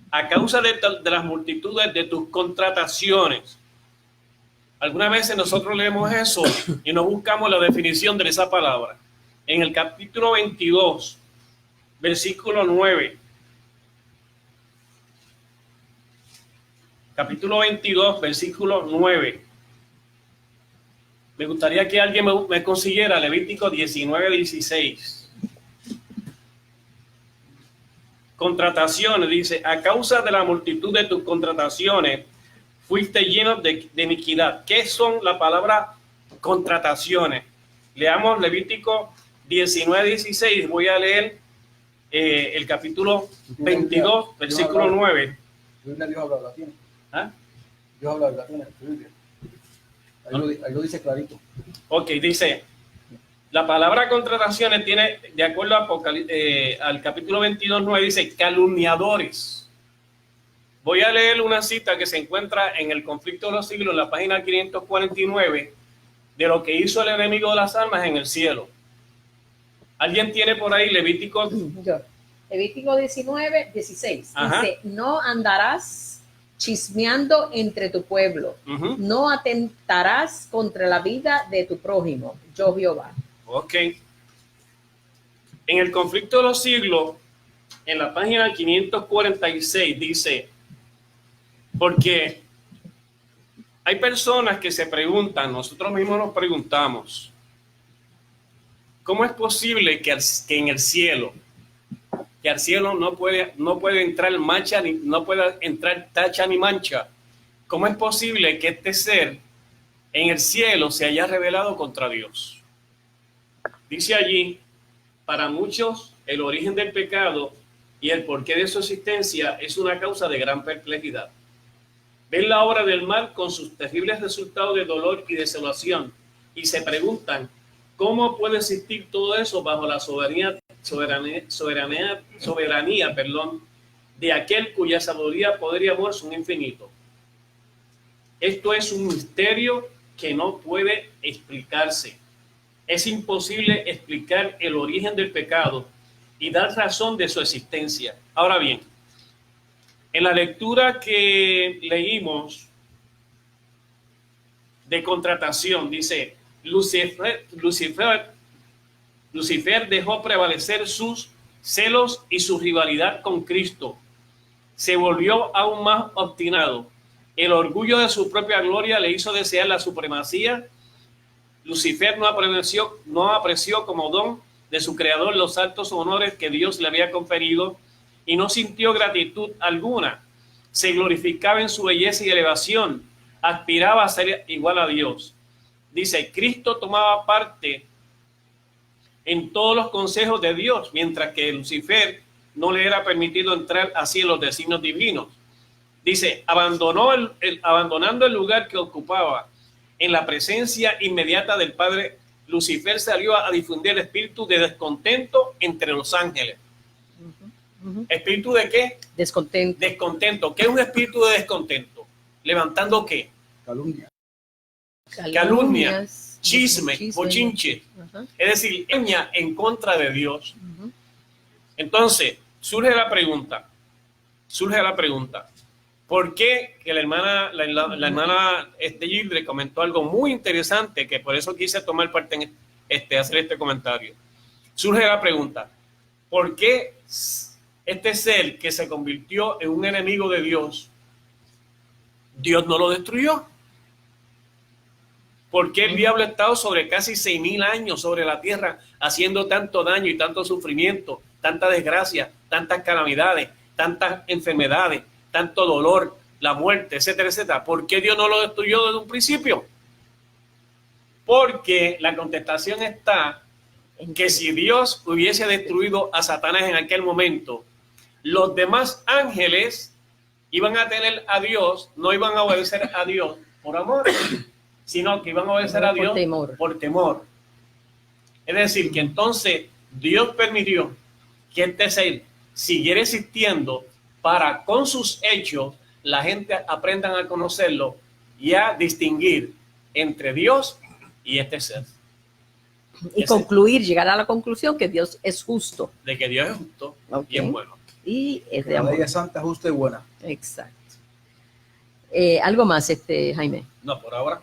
a causa de las multitudes de tus contrataciones. Algunas veces nosotros leemos eso y no buscamos la definición de esa palabra. En el capítulo 22, versículo 9. Capítulo 22, versículo 9. Me gustaría que alguien me consiguiera Levítico 19, 16. Contrataciones, dice, a causa de la multitud de tus contrataciones, fuiste lleno de iniquidad. ¿Qué son la palabra contrataciones? Leamos Levítico 19, 16. Voy a leer el capítulo 22, versículo 9. Dios habla de latín. ¿Ah? Dios habla de latín en tu Biblia. Ahí lo dice clarito. Ok, dice, la palabra contrataciones tiene, de acuerdo a al capítulo 22, 9, dice calumniadores. Voy a leer una cita que se encuentra en el Conflicto de los Siglos, en la página 549, de lo que hizo el enemigo de las almas en el cielo. ¿Alguien tiene por ahí Levítico? Levítico 19, 16. Ajá. Dice, no andarás chismeando entre tu pueblo, no atentarás contra la vida de tu prójimo, yo Jehová. Ok. En el Conflicto de los Siglos, en la página 546, dice, porque hay personas que se preguntan, nosotros mismos nos preguntamos, ¿Cómo es posible que en el cielo, que al cielo no puede entrar mancha, no puede entrar tacha ni mancha? ¿Cómo es posible que este ser en el cielo se haya rebelado contra Dios? Dice allí, para muchos el origen del pecado y el porqué de su existencia es una causa de gran perplejidad. Ven la obra del mal con sus terribles resultados de dolor y desolación y se preguntan cómo puede existir todo eso bajo la soberanía de aquel cuya sabiduría, poder y amor son infinitos. Esto es un misterio que no puede explicarse. Es imposible explicar el origen del pecado y dar razón de su existencia. Ahora bien, en la lectura que leímos de contratación, dice, Lucifer dejó prevalecer sus celos y su rivalidad con Cristo. Se volvió aún más obstinado. El orgullo de su propia gloria le hizo desear la supremacía. Lucifer no apreció como don de su creador los altos honores que Dios le había conferido y no sintió gratitud alguna. Se glorificaba en su belleza y elevación, aspiraba a ser igual a Dios. Dice, Cristo tomaba parte en todos los consejos de Dios, mientras que Lucifer no le era permitido entrar así en los designios divinos. Dice, abandonando el lugar que ocupaba en la presencia inmediata del Padre, Lucifer salió a difundir el espíritu de descontento entre los ángeles. ¿Espíritu de qué? Descontento. Descontento. ¿Qué es un espíritu de descontento? ¿Levantando qué? Calumnia. Calumnias, chisme, bochinche. Es decir, leña en contra de Dios. Entonces, surge la pregunta. ¿Por qué? Que la hermana Gildre comentó algo muy interesante, que por eso quise tomar parte en hacer este comentario. Surge la pregunta, ¿por qué este ser que se convirtió en un enemigo de Dios, Dios no lo destruyó? ¿Por qué el diablo ha estado sobre casi 6,000 años sobre la tierra haciendo tanto daño y tanto sufrimiento, tanta desgracia, tantas calamidades, tantas enfermedades, tanto dolor, la muerte, etcétera, etcétera? ¿Por qué Dios no lo destruyó desde un principio? Porque la contestación está en que si Dios hubiese destruido a Satanás en aquel momento, los demás ángeles iban a tener a Dios, no iban a obedecer a Dios por amor, sino que iban a obedecer a Dios por temor. Es decir, que entonces Dios permitió que este ser siguiera existiendo para con sus hechos la gente aprendan a conocerlo y a distinguir entre Dios y este ser. Y llegar a la conclusión que Dios es justo. De que Dios es justo y es bueno. Y es de La amor. ley es santa, justa y buena. Exacto. ¿Algo más, Jaime? No, por ahora.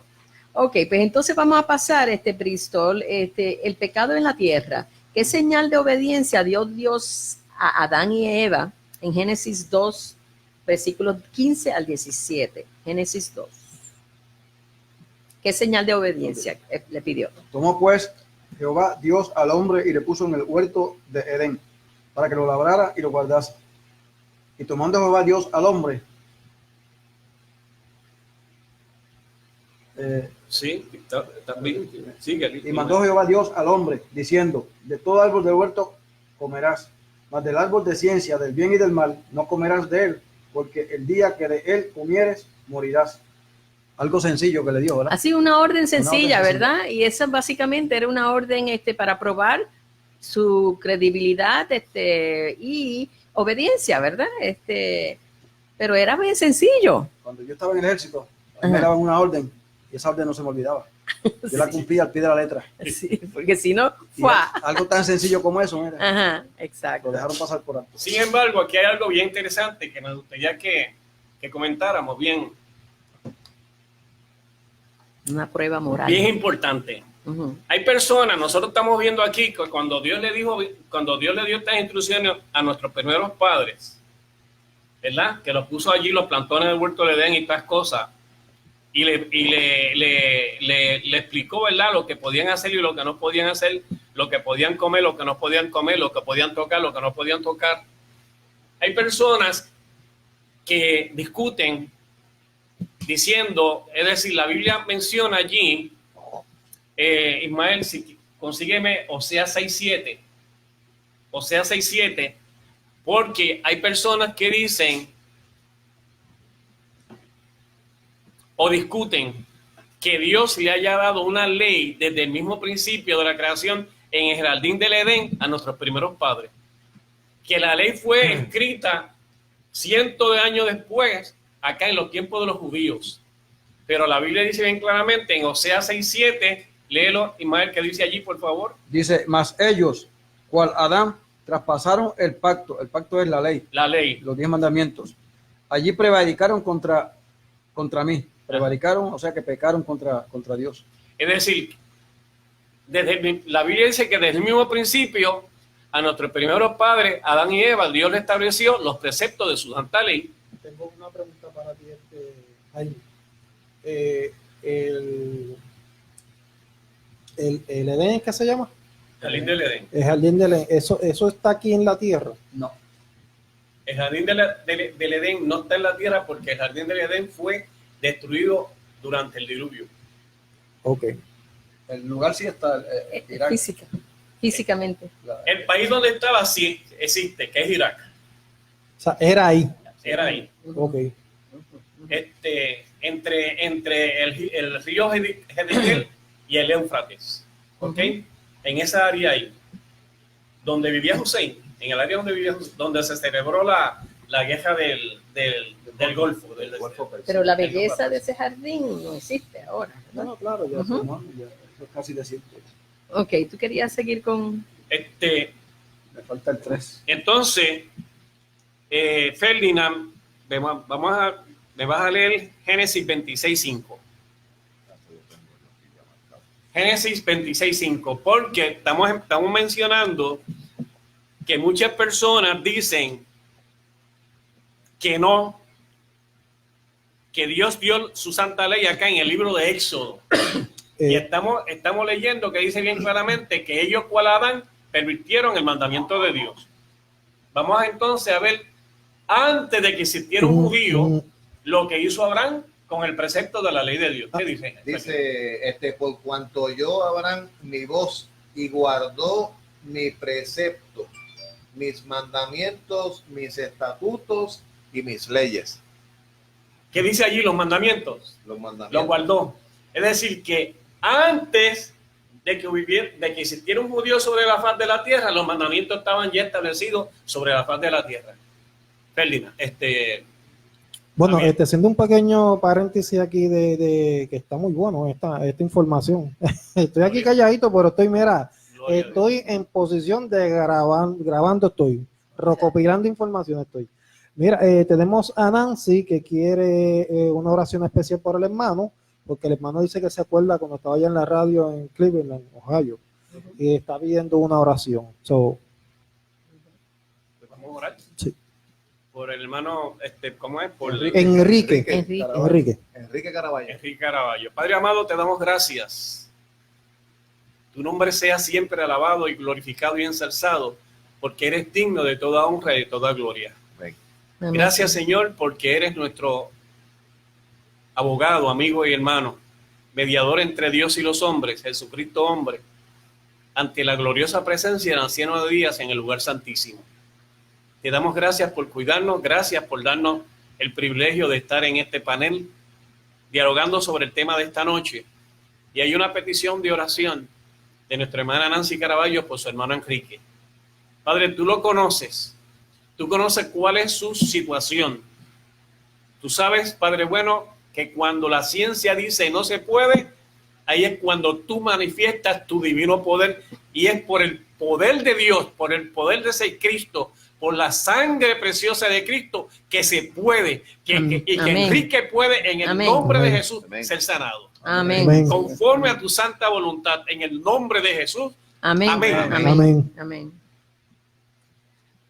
Ok, pues entonces vamos a pasar, Bristol, el pecado en la tierra. ¿Qué señal de obediencia dio Dios a Adán y Eva en Génesis 2, versículos 15 al 17? Génesis 2. ¿Qué señal de obediencia le pidió? Tomó pues Jehová Dios al hombre y le puso en el huerto de Edén para que lo labrara y lo guardase. Y tomando Jehová Dios al hombre, Sí, también. Sigue. y mandó Jehová Dios al hombre, diciendo, de todo árbol del huerto comerás, mas del árbol de ciencia del bien y del mal no comerás de él, porque el día que de él comieres, morirás. Algo sencillo que le dio, ¿verdad? Así una orden sencilla, Una orden ¿verdad? Y esa básicamente era una orden para probar su credibilidad y obediencia, ¿verdad? Pero era bien sencillo. Cuando yo estaba en el ejército, me daban una orden y esa orden no se me olvidaba. Yo la cumplía al pie de la letra. Sí, porque si no, algo tan sencillo como eso, mira. Ajá, exacto. Lo dejaron pasar por alto. Sin embargo, aquí hay algo bien interesante que me gustaría que comentáramos bien. Una prueba moral. Bien importante. Hay personas, nosotros estamos viendo aquí que cuando Dios le dio estas instrucciones a nuestros primeros padres, ¿verdad? Que los puso allí, los plantó en el huerto de Edén y estas cosas, y le explicó, ¿verdad? Lo que podían hacer y lo que no podían hacer. lo que podían comer, lo que no podían comer, lo que podían tocar, lo que no podían tocar. Hay personas que discuten diciendo, es decir, la Biblia menciona allí, Ismael, si consígueme Oseas 6:7, Oseas 6:7, porque hay personas que dicen o discuten que Dios le haya dado una ley desde el mismo principio de la creación en el jardín del Edén a nuestros primeros padres. Que la ley fue escrita cientos de años después, acá en los tiempos de los judíos. Pero la Biblia dice bien claramente en Oseas 6:7, léelo, Ismael, que dice allí, por favor. Dice, mas ellos, cual Adán, traspasaron el pacto. El pacto es la ley. La ley. Los 10 mandamientos. Allí prevaricaron contra mí. Prevaricaron, o sea que pecaron contra Dios. Es decir, la Biblia dice que desde el mismo principio a nuestros primeros padres, Adán y Eva, Dios le estableció los preceptos de su santa ley. Tengo una pregunta para ti, Jaime. El Edén, ¿qué se llama? El jardín del Edén. El jardín del Edén. ¿Eso está aquí en la tierra? No. El jardín del Edén no está en la tierra porque el jardín del Edén fue destruido durante el diluvio. Ok. El lugar sí está. Irak. Físicamente. El país donde estaba sí existe, que es Irak. O sea, era ahí. Era ahí. Ok. Entre el río Jediel y el Éufrates. ¿Ok? En esa área ahí, donde vivía Hussein, en el área donde vivía Hussein, donde se celebró la guerra del Golfo. Pero la belleza de ese jardín no existe ahora, ¿verdad? No, claro, ya, Ya, eso es casi desierto. Ok, tú querías seguir con... Me falta el 3. Entonces, Ferdinand, me vas a leer Génesis 26:5. Génesis 26:5, porque estamos mencionando que muchas personas dicen que no, que Dios dio su santa ley acá en el libro de Éxodo. Y estamos leyendo que dice bien claramente que ellos, cual Adán, pervirtieron el mandamiento de Dios. Vamos entonces a ver, antes de que existiera un judío, lo que hizo Abraham con el precepto de la ley de Dios. ¿Qué dice? Dice, por cuanto yo, Abraham, mi voz, y guardó mi precepto, mis mandamientos, mis estatutos y mis leyes. ¿Qué dice allí? Los mandamientos. Los mandamientos. Los guardó. Es decir, que antes de que existiera un judío sobre la faz de la tierra, los mandamientos estaban ya establecidos sobre la faz de la tierra. Ferdinand, bueno, haciendo un pequeño paréntesis aquí de que está muy bueno esta información. Estoy aquí calladito, pero estoy en posición de grabando estoy, recopilando información estoy. Mira, tenemos a Nancy que quiere una oración especial por el hermano, porque el hermano dice que se acuerda cuando estaba allá en la radio en Cleveland, Ohio, y está pidiendo una oración. Vamos a orar. Sí. Por el hermano, ¿cómo es? Por Enrique Caraballo. Enrique Caraballo. Padre amado, te damos gracias. Tu nombre sea siempre alabado y glorificado y ensalzado, porque eres digno de toda honra y de toda gloria. Amén. Gracias, Señor, porque eres nuestro abogado, amigo y hermano, mediador entre Dios y los hombres, Jesucristo hombre, ante la gloriosa presencia del Anciano de Días en el lugar santísimo. Te damos gracias por cuidarnos, gracias por darnos el privilegio de estar en este panel dialogando sobre el tema de esta noche. Y hay una petición de oración de nuestra hermana Nancy Caraballo por su hermano Enrique. Padre, tú lo conoces, tú conoces cuál es su situación. Tú sabes, Padre bueno, que cuando la ciencia dice no se puede, ahí es cuando tú manifiestas tu divino poder, y es por el poder de Dios, por el poder de ese Cristo, por la sangre preciosa de Cristo, que se puede, que Enrique puede en el nombre de Jesús ser sanado. Amén. Conforme a tu santa voluntad, en el nombre de Jesús. Amén. Amén. Amén. Amén.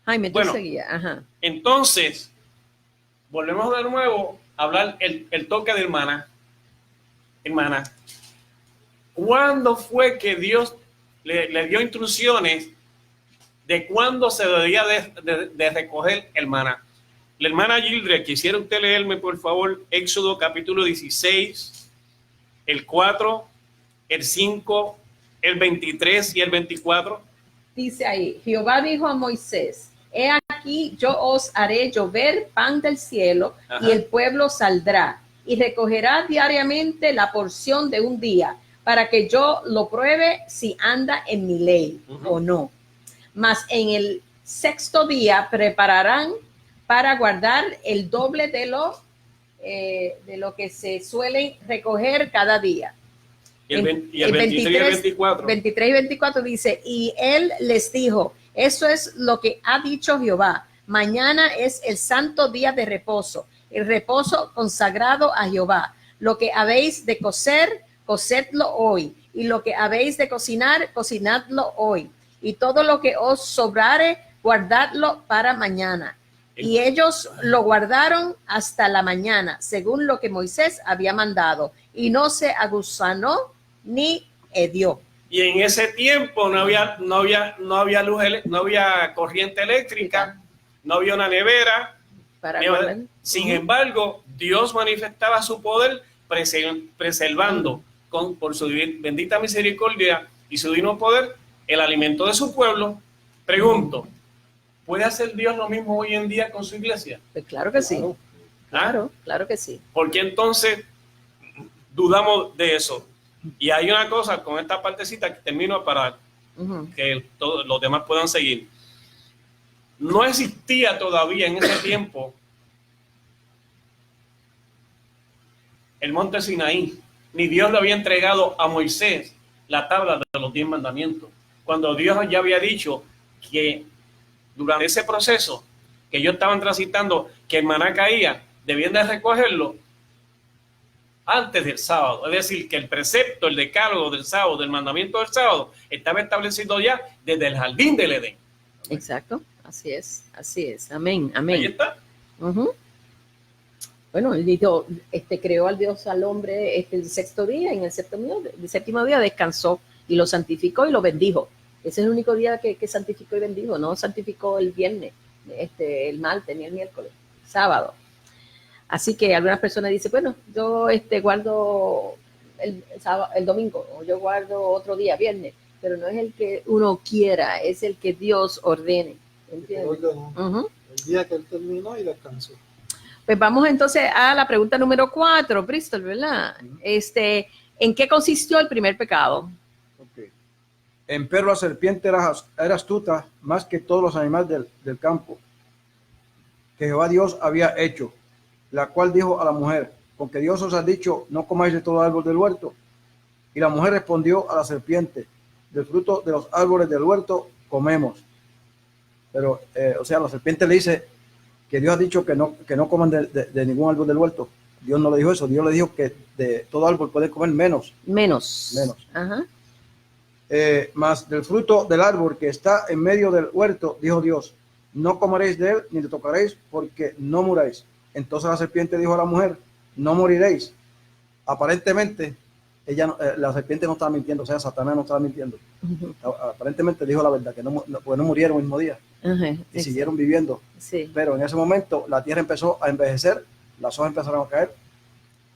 Jaime, tú Bueno, seguías. Ajá. Entonces, volvemos de nuevo a hablar el toque de hermana. Hermana, ¿cuándo fue que Dios le dio instrucciones de cuándo se debía de recoger el maná. La hermana Gildred, quisiera usted leerme, por favor, Éxodo capítulo 16, el 4, el 5, el 23 y el 24. Dice ahí, Jehová dijo a Moisés, he aquí yo os haré llover pan del cielo. Ajá. Y el pueblo saldrá y recogerá diariamente la porción de un día para que yo lo pruebe si anda en mi ley o no. Mas en el sexto día prepararán para guardar el doble de lo que se suele recoger cada día. Y el 23 y el 24. 23 y 24 dice, y él les dijo, eso es lo que ha dicho Jehová, mañana es el santo día de reposo, el reposo consagrado a Jehová. Lo que habéis de cocer, cocedlo hoy, y lo que habéis de cocinar, cocinadlo hoy, y todo lo que os sobrare, guardadlo para mañana. Y ellos lo guardaron hasta la mañana, según lo que Moisés había mandado, y no se agusanó ni hedió. Y en ese tiempo no había luz, no había corriente eléctrica, no había una nevera. Sin embargo, Dios manifestaba su poder preservando por su bendita misericordia y su divino poder el alimento de su pueblo. Pregunto, ¿puede hacer Dios lo mismo hoy en día con su iglesia? Pues claro que sí. Claro que sí. ¿Por qué entonces dudamos de eso? Y hay una cosa con esta partecita que termino para que todos los demás puedan seguir. No existía todavía en ese tiempo el monte Sinaí, ni Dios le había entregado a Moisés la tabla de los 10 mandamientos. Cuando Dios ya había dicho que durante ese proceso que ellos estaban transitando, que el maná caía, debían de recogerlo antes del sábado. Es decir, que el precepto, el decálogo del sábado, del mandamiento del sábado, estaba establecido ya desde el jardín del Edén. Exacto, así es. Amén, amén. Ahí está. Bueno, él dijo, creó al Dios al hombre el sexto día, y en el séptimo día descansó y lo santificó y lo bendijo. Ese es el único día que santificó y bendijo, no santificó el viernes, el martes ni el miércoles, sábado. Así que algunas personas dicen, bueno, yo guardo el domingo, o yo guardo otro día, viernes, pero no es el que uno quiera, es el que Dios ordene. ¿Entiendes? El día que él terminó y descansó. Pues vamos entonces a la pregunta número 4, Bristol, ¿verdad? ¿En qué consistió el primer pecado? Empero la serpiente era astuta más que todos los animales del campo que Jehová Dios había hecho, la cual dijo a la mujer, porque Dios os ha dicho, no comáis de todo árbol del huerto. Y la mujer respondió a la serpiente, del fruto de los árboles del huerto comemos. Pero, la serpiente le dice que Dios ha dicho que no coman de ningún árbol del huerto. Dios no le dijo eso, Dios le dijo que de todo árbol pueden comer menos. Ajá. Mas del fruto del árbol que está en medio del huerto, dijo Dios, no comeréis de él ni le tocaréis porque no muráis. Entonces la serpiente dijo a la mujer, no moriréis. Aparentemente, la serpiente no estaba mintiendo, o sea, Satanás no estaba mintiendo. Aparentemente dijo la verdad, porque no murieron el mismo día y siguieron viviendo. Sí. Pero en ese momento la tierra empezó a envejecer, las hojas empezaron a caer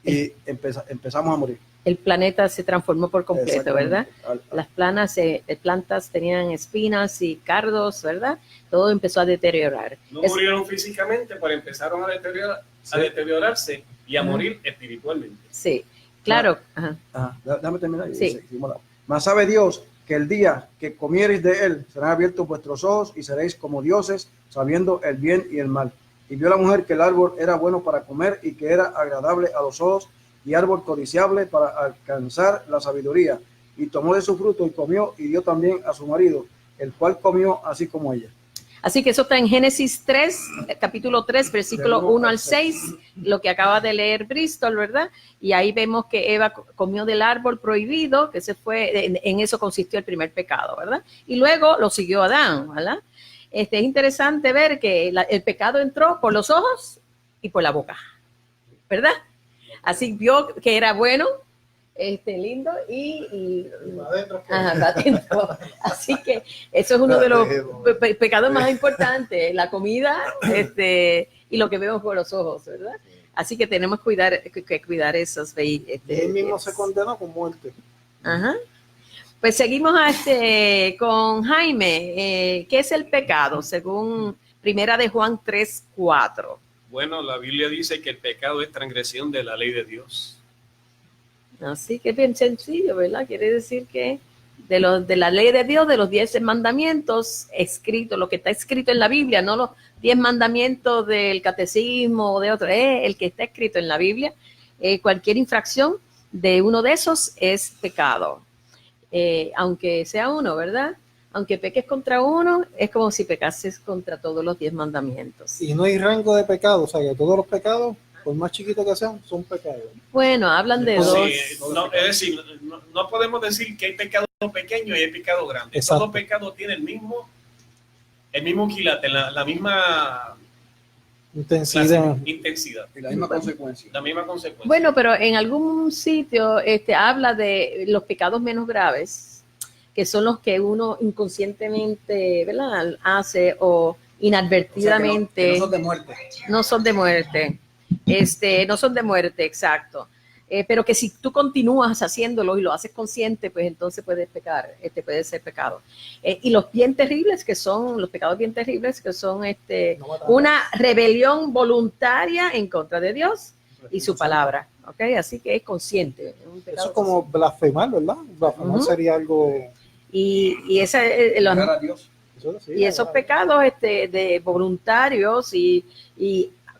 y empezamos a morir. El planeta se transformó por completo, ¿verdad? Las plantas tenían espinas y cardos, ¿verdad? Todo empezó a deteriorar. No murieron físicamente, pero empezaron a deteriorarse y a morir espiritualmente. Sí, claro. Déjame terminar. Sí. Mas sabe Dios que el día que comiereis de él serán abiertos vuestros ojos y seréis como dioses, sabiendo el bien y el mal. Y vio la mujer que el árbol era bueno para comer y que era agradable a los ojos y árbol codiciable para alcanzar la sabiduría. Y tomó de su fruto y comió y dio también a su marido, el cual comió así como ella. Así que eso está en Génesis 3, capítulo 3, versículo 1 al 6, lo que acaba de leer Bristol, ¿verdad? Y ahí vemos que Eva comió del árbol prohibido, que en eso consistió el primer pecado, ¿verdad? Y luego lo siguió Adán, ¿verdad? Es interesante ver que el pecado entró por los ojos y por la boca, ¿verdad? Así vio que era bueno lindo y Va adentro, ajá, va adentro. Así que eso es uno de los pecados más importantes, la comida y lo que vemos con los ojos, ¿verdad? Así que tenemos que cuidar esos. Él mismo se condenó con muerte. Ajá. Pues seguimos con Jaime. ¿Qué es el pecado? Según Primera de Juan 3:4. Bueno, la Biblia dice que el pecado es transgresión de la ley de Dios. Así que es bien sencillo, ¿verdad? Quiere decir que de la ley de Dios, de los 10 mandamientos escritos, lo que está escrito en la Biblia, no los 10 mandamientos del catecismo o de otro, el que está escrito en la Biblia, cualquier infracción de uno de esos es pecado. Aunque sea uno, ¿verdad? Aunque peques contra uno, es como si pecases contra todos los 10 mandamientos. Y no hay rango de pecado, o sea que todos los pecados, por más chiquitos que sean, son pecados. Bueno, hablan de dos. Sí, no, es decir, no podemos decir que hay pecado pequeño y hay pecado grande. Exacto. Todo pecado tiene el mismo quilate, la misma Intensidad. intensidad, Y la misma consecuencia. la misma consecuencia. Bueno, pero en algún sitio habla de los pecados menos graves, que son los que uno inconscientemente, ¿verdad?, hace o inadvertidamente. O sea, que no son de muerte. No son de muerte. No son de muerte, exacto. Pero que si tú continúas haciéndolo y lo haces consciente, pues entonces puedes pecar, puede ser pecado. Y los bien terribles que son, los pecados bien terribles que son No matar. una rebelión voluntaria en contra de Dios y su palabra. ¿Ok? Así que es consciente. Es un pecado Eso es como blasfemar, ¿verdad? Blasfemar sería algo... y esa, Negar a Dios. Eso sí, y esos pecados de voluntarios y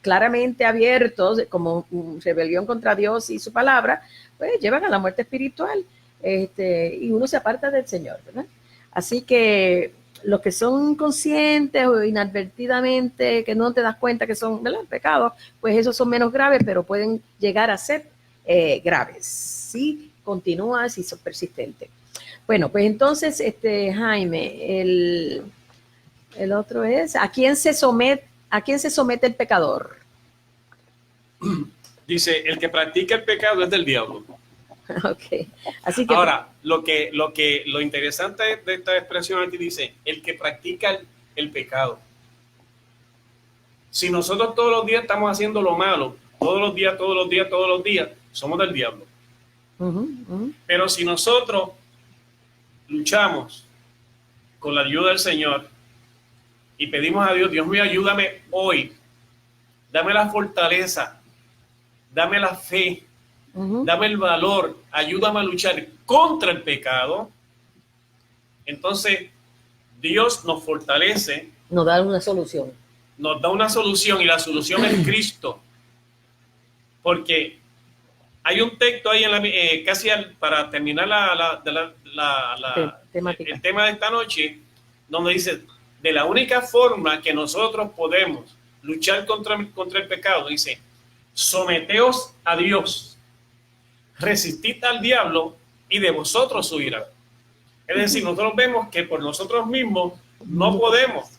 claramente abiertos como rebelión contra Dios y su palabra, pues llevan a la muerte espiritual, y uno se aparta del Señor, ¿verdad? Así que los que son conscientes o inadvertidamente, que no te das cuenta que son, ¿verdad?, pecados, pues esos son menos graves, pero pueden llegar a ser graves si continúas y son persistentes. Bueno, pues entonces, Jaime, el otro es, ¿a quién se somete el pecador? Dice, el que practica el pecado es del diablo. Ok, así que... Ahora, lo interesante de esta expresión aquí dice, el que practica el pecado. Si nosotros todos los días estamos haciendo lo malo, todos los días, somos del diablo. Pero si nosotros luchamos con la ayuda del Señor y pedimos a Dios, Dios mío, ayúdame hoy, dame la fortaleza, dame la fe, dame el valor, ayúdame a luchar contra el pecado, entonces Dios nos fortalece, nos da una solución. nos da una solución y la solución es Cristo. Porque hay un texto ahí para terminar el tema de esta noche, donde dice, de la única forma que nosotros podemos luchar contra el pecado, dice, someteos a Dios, resistid al diablo y de vosotros huirá. Es decir, nosotros vemos que por nosotros mismos no podemos.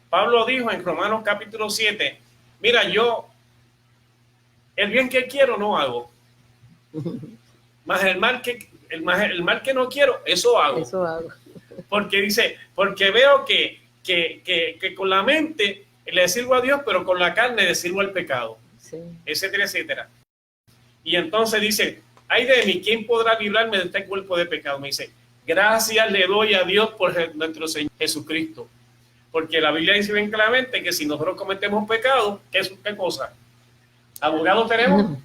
Pablo dijo en Romanos capítulo 7, mira, el bien que quiero no hago, más el mal que no quiero, eso hago. Porque dice, porque veo que con la mente le sirvo a Dios, pero con la carne le sirvo al pecado, sí, etcétera, etcétera. Y entonces dice, ay de mí, ¿quién podrá librarme de este cuerpo de pecado? Me dice, gracias le doy a Dios por nuestro Señor Jesucristo. Porque la Biblia dice bien claramente que si nosotros cometemos pecado, ¿qué cosa? ¿Abogados tenemos?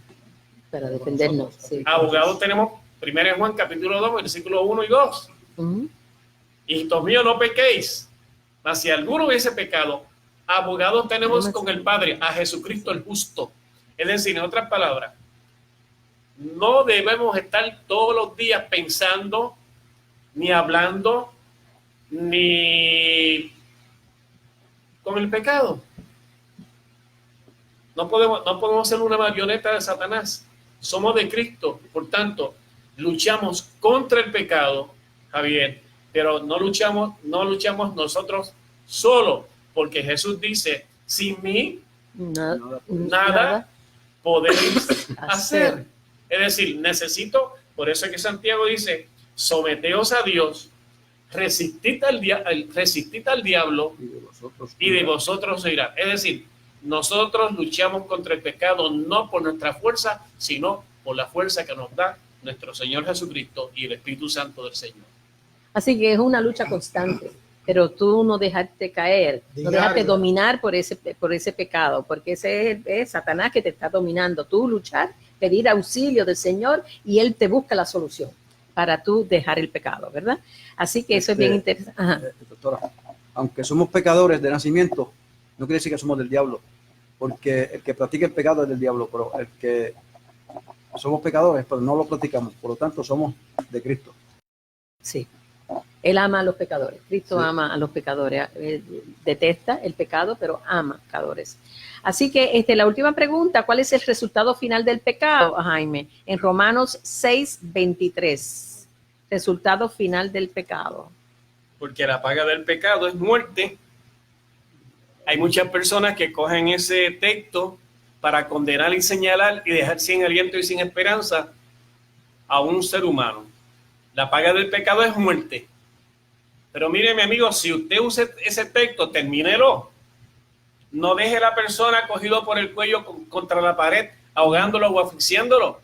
Para defendernos. Sí, abogados tenemos, 1 Juan capítulo 2, versículos 1 y 2. Hijitos míos, no pequéis. Mas si alguno hubiese pecado, abogados tenemos con el Padre, a Jesucristo el justo. Es decir, en otras palabras, no debemos estar todos los días pensando, ni hablando, ni con el pecado. No podemos ser una marioneta de Satanás. Somos de Cristo, por tanto, luchamos contra el pecado, Javier, pero no luchamos nosotros solos, porque Jesús dice, sin mí nada podéis hacer. Es decir, necesito Por eso es que Santiago dice, someteos a Dios, resistid al diablo y de vosotros se irá. Es decir, nosotros luchamos contra el pecado no por nuestra fuerza, sino por la fuerza que nos da nuestro Señor Jesucristo y el Espíritu Santo del Señor. Así que es una lucha constante, pero tú no dejarte caer, no dejarte dominar por ese pecado, porque ese es Satanás que te está dominando. Tú luchar, pedir auxilio del Señor y Él te busca la solución para tú dejar el pecado, ¿verdad? Así que eso es bien interesante. Doctora, aunque somos pecadores de nacimiento, no quiere decir que somos del diablo, porque el que practica el pecado es del diablo, pero el que somos pecadores, pero no lo practicamos, por lo tanto somos de Cristo. Sí. Él ama a los pecadores. Cristo ama a los pecadores. Detesta el pecado, pero ama pecadores. Así que la última pregunta, ¿cuál es el resultado final del pecado, Jaime? En Romanos 6:23. Resultado final del pecado. Porque la paga del pecado es muerte. Hay muchas personas que cogen ese texto para condenar y señalar y dejar sin aliento y sin esperanza a un ser humano. La paga del pecado es muerte. Pero mire, mi amigo, si usted usa ese texto, termínelo. No deje a la persona cogido por el cuello contra la pared, ahogándolo o asfixiándolo,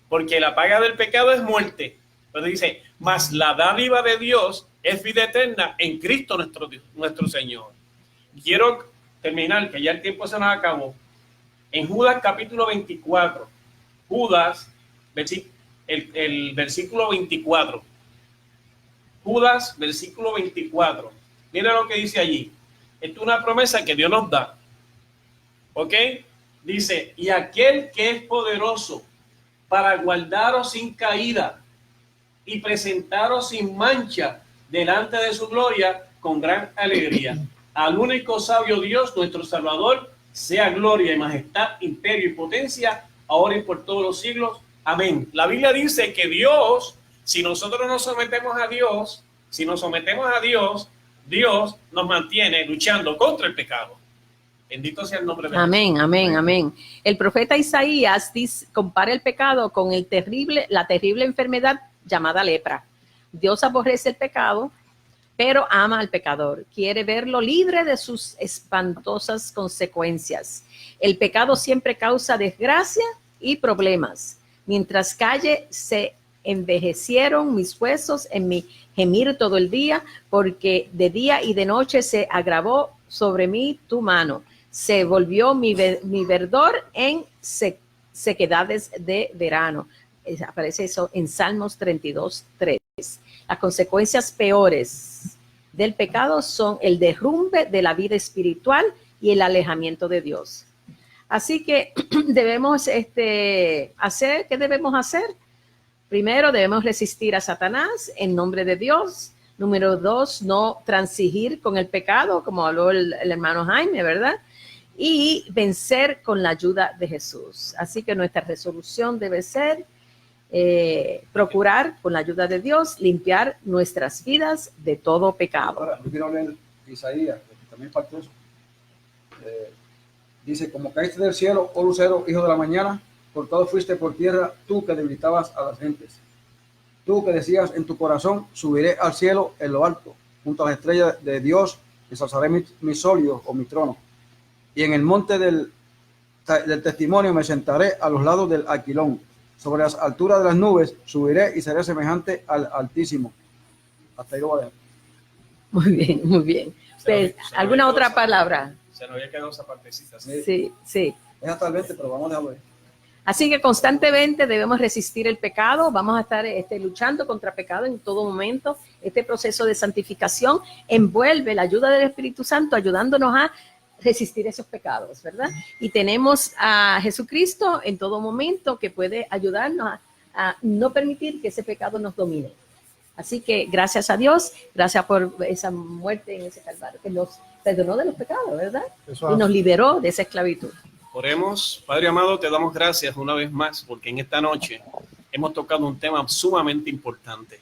porque la paga del pecado es muerte. Pero dice, mas la dádiva de Dios es vida eterna en Cristo nuestro Señor. Quiero terminar, que ya el tiempo se nos acabó. En Judas capítulo 24, Judas, el versículo 24. Judas, versículo 24. Mira lo que dice allí. Esto es una promesa que Dios nos da. ¿Ok? Dice, y aquel que es poderoso para guardaros sin caída y presentaros sin mancha delante de su gloria con gran alegría. Al único sabio Dios, nuestro Salvador, sea gloria y majestad, imperio y potencia, ahora y por todos los siglos. Amén. La Biblia dice que Dios, si nosotros nos sometemos a Dios, Dios nos mantiene luchando contra el pecado. Bendito sea el nombre de Dios. Amén, amén, amén. El profeta Isaías compara el pecado con la terrible enfermedad llamada lepra. Dios aborrece el pecado, pero ama al pecador. Quiere verlo libre de sus espantosas consecuencias. El pecado siempre causa desgracia y problemas. Mientras calle, se envejecieron mis huesos en mi gemir todo el día, porque de día y de noche se agravó sobre mí tu mano. Se volvió mi verdor en sequedades de verano. Aparece eso en Salmos 32:3. Las consecuencias peores del pecado son el derrumbe de la vida espiritual y el alejamiento de Dios. Así que debemos hacer, ¿qué debemos hacer? Primero, debemos resistir a Satanás en nombre de Dios. Número 2, no transigir con el pecado, como habló el hermano Jaime, ¿verdad? Y vencer con la ayuda de Jesús. Así que nuestra resolución debe ser procurar, con la ayuda de Dios, limpiar nuestras vidas de todo pecado. Ahora, yo quiero leer Isaías, que también parte de eso. Dice, como caíste del cielo, oh lucero, hijo de la mañana, cortado fuiste por tierra, tú que debilitabas a las gentes. Tú que decías en tu corazón, subiré al cielo en lo alto, junto a las estrellas de Dios, ensalzaré mi solio o mi trono. Y en el monte del testimonio me sentaré a los lados del aquilón. Sobre las alturas de las nubes subiré y seré semejante al Altísimo. Hasta ahí lo voy a dejar. Muy bien, muy bien. ¿Alguna otra palabra? Se nos había quedado esa partecita. Sí. Es hasta el 20, pero vamos a dejarlo ahí. Así que constantemente debemos resistir el pecado, vamos a estar luchando contra pecado en todo momento. Este proceso de santificación envuelve la ayuda del Espíritu Santo, ayudándonos a resistir esos pecados, ¿verdad? Y tenemos a Jesucristo en todo momento que puede ayudarnos a no permitir que ese pecado nos domine. Así que gracias a Dios, gracias por esa muerte en ese calvario, que nos perdonó de los pecados, ¿verdad? Y nos liberó de esa esclavitud. Oremos. Padre amado, te damos gracias una vez más porque en esta noche hemos tocado un tema sumamente importante,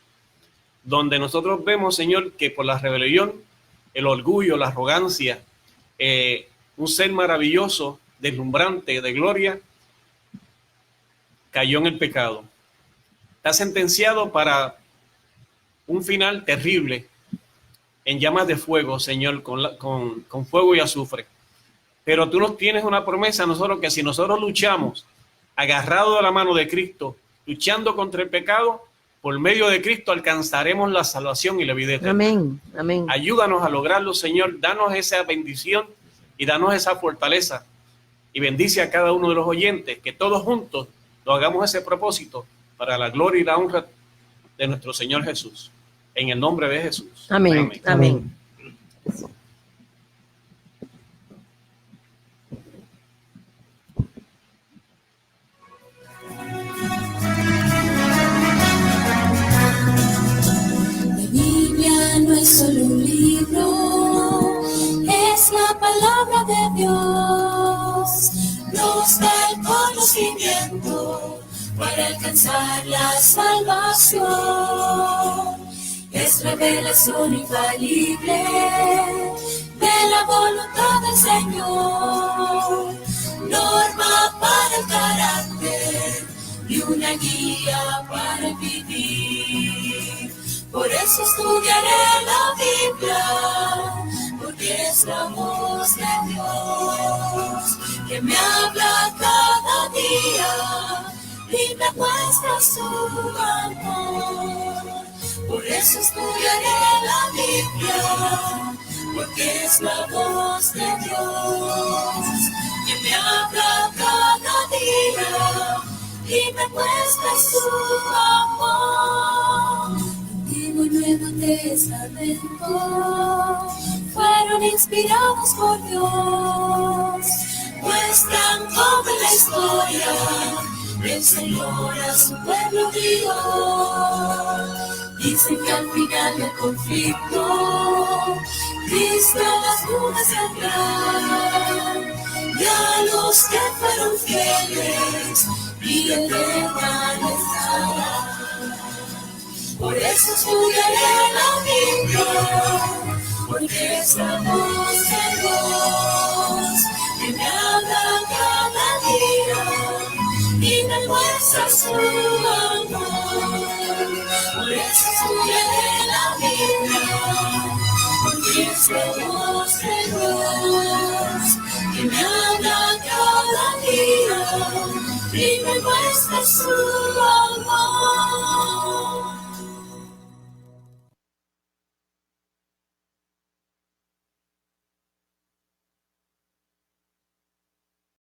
donde nosotros vemos, Señor, que por la rebelión, el orgullo, la arrogancia, un ser maravilloso, deslumbrante, de gloria, cayó en el pecado. está sentenciado para un final terrible, en llamas de fuego, Señor, con fuego y azufre. Pero tú nos tienes una promesa a nosotros, que si nosotros luchamos agarrado de la mano de Cristo, luchando contra el pecado, por medio de Cristo alcanzaremos la salvación y la vida eterna. Amén, amén. Ayúdanos a lograrlo, Señor. Danos esa bendición y danos esa fortaleza. Y bendice a cada uno de los oyentes, que todos juntos lo hagamos ese propósito para la gloria y la honra de nuestro Señor Jesús. En el nombre de Jesús. Amén, amén. La Biblia no es solo un libro, es la palabra de Dios. Nos da el conocimiento para alcanzar la salvación. Es revelación infalible de la voluntad del Señor, norma para el carácter y una guía para el vivir. Por eso estudiaré la Biblia, porque es la voz de Dios que me habla cada día y me muestra su amor. Por eso estudiaré la Biblia, porque es la voz de Dios que me habla cada día y me muestra su amor. Antiguo y Nuevo Testamento fueron inspirados por Dios, muestran cómo en la historia el Señor a su pueblo guió. Dicen que al final del conflicto Cristo las nubes saldrá, y a los que fueron fieles y eterna les dará. Por eso estudiaré la Biblia, porque es la voz de Dios que me habla cada día y me muestra su amor. Por eso estudiaré la Biblia, porque es la voz de Dios que me habla cada día y me muestra su amor.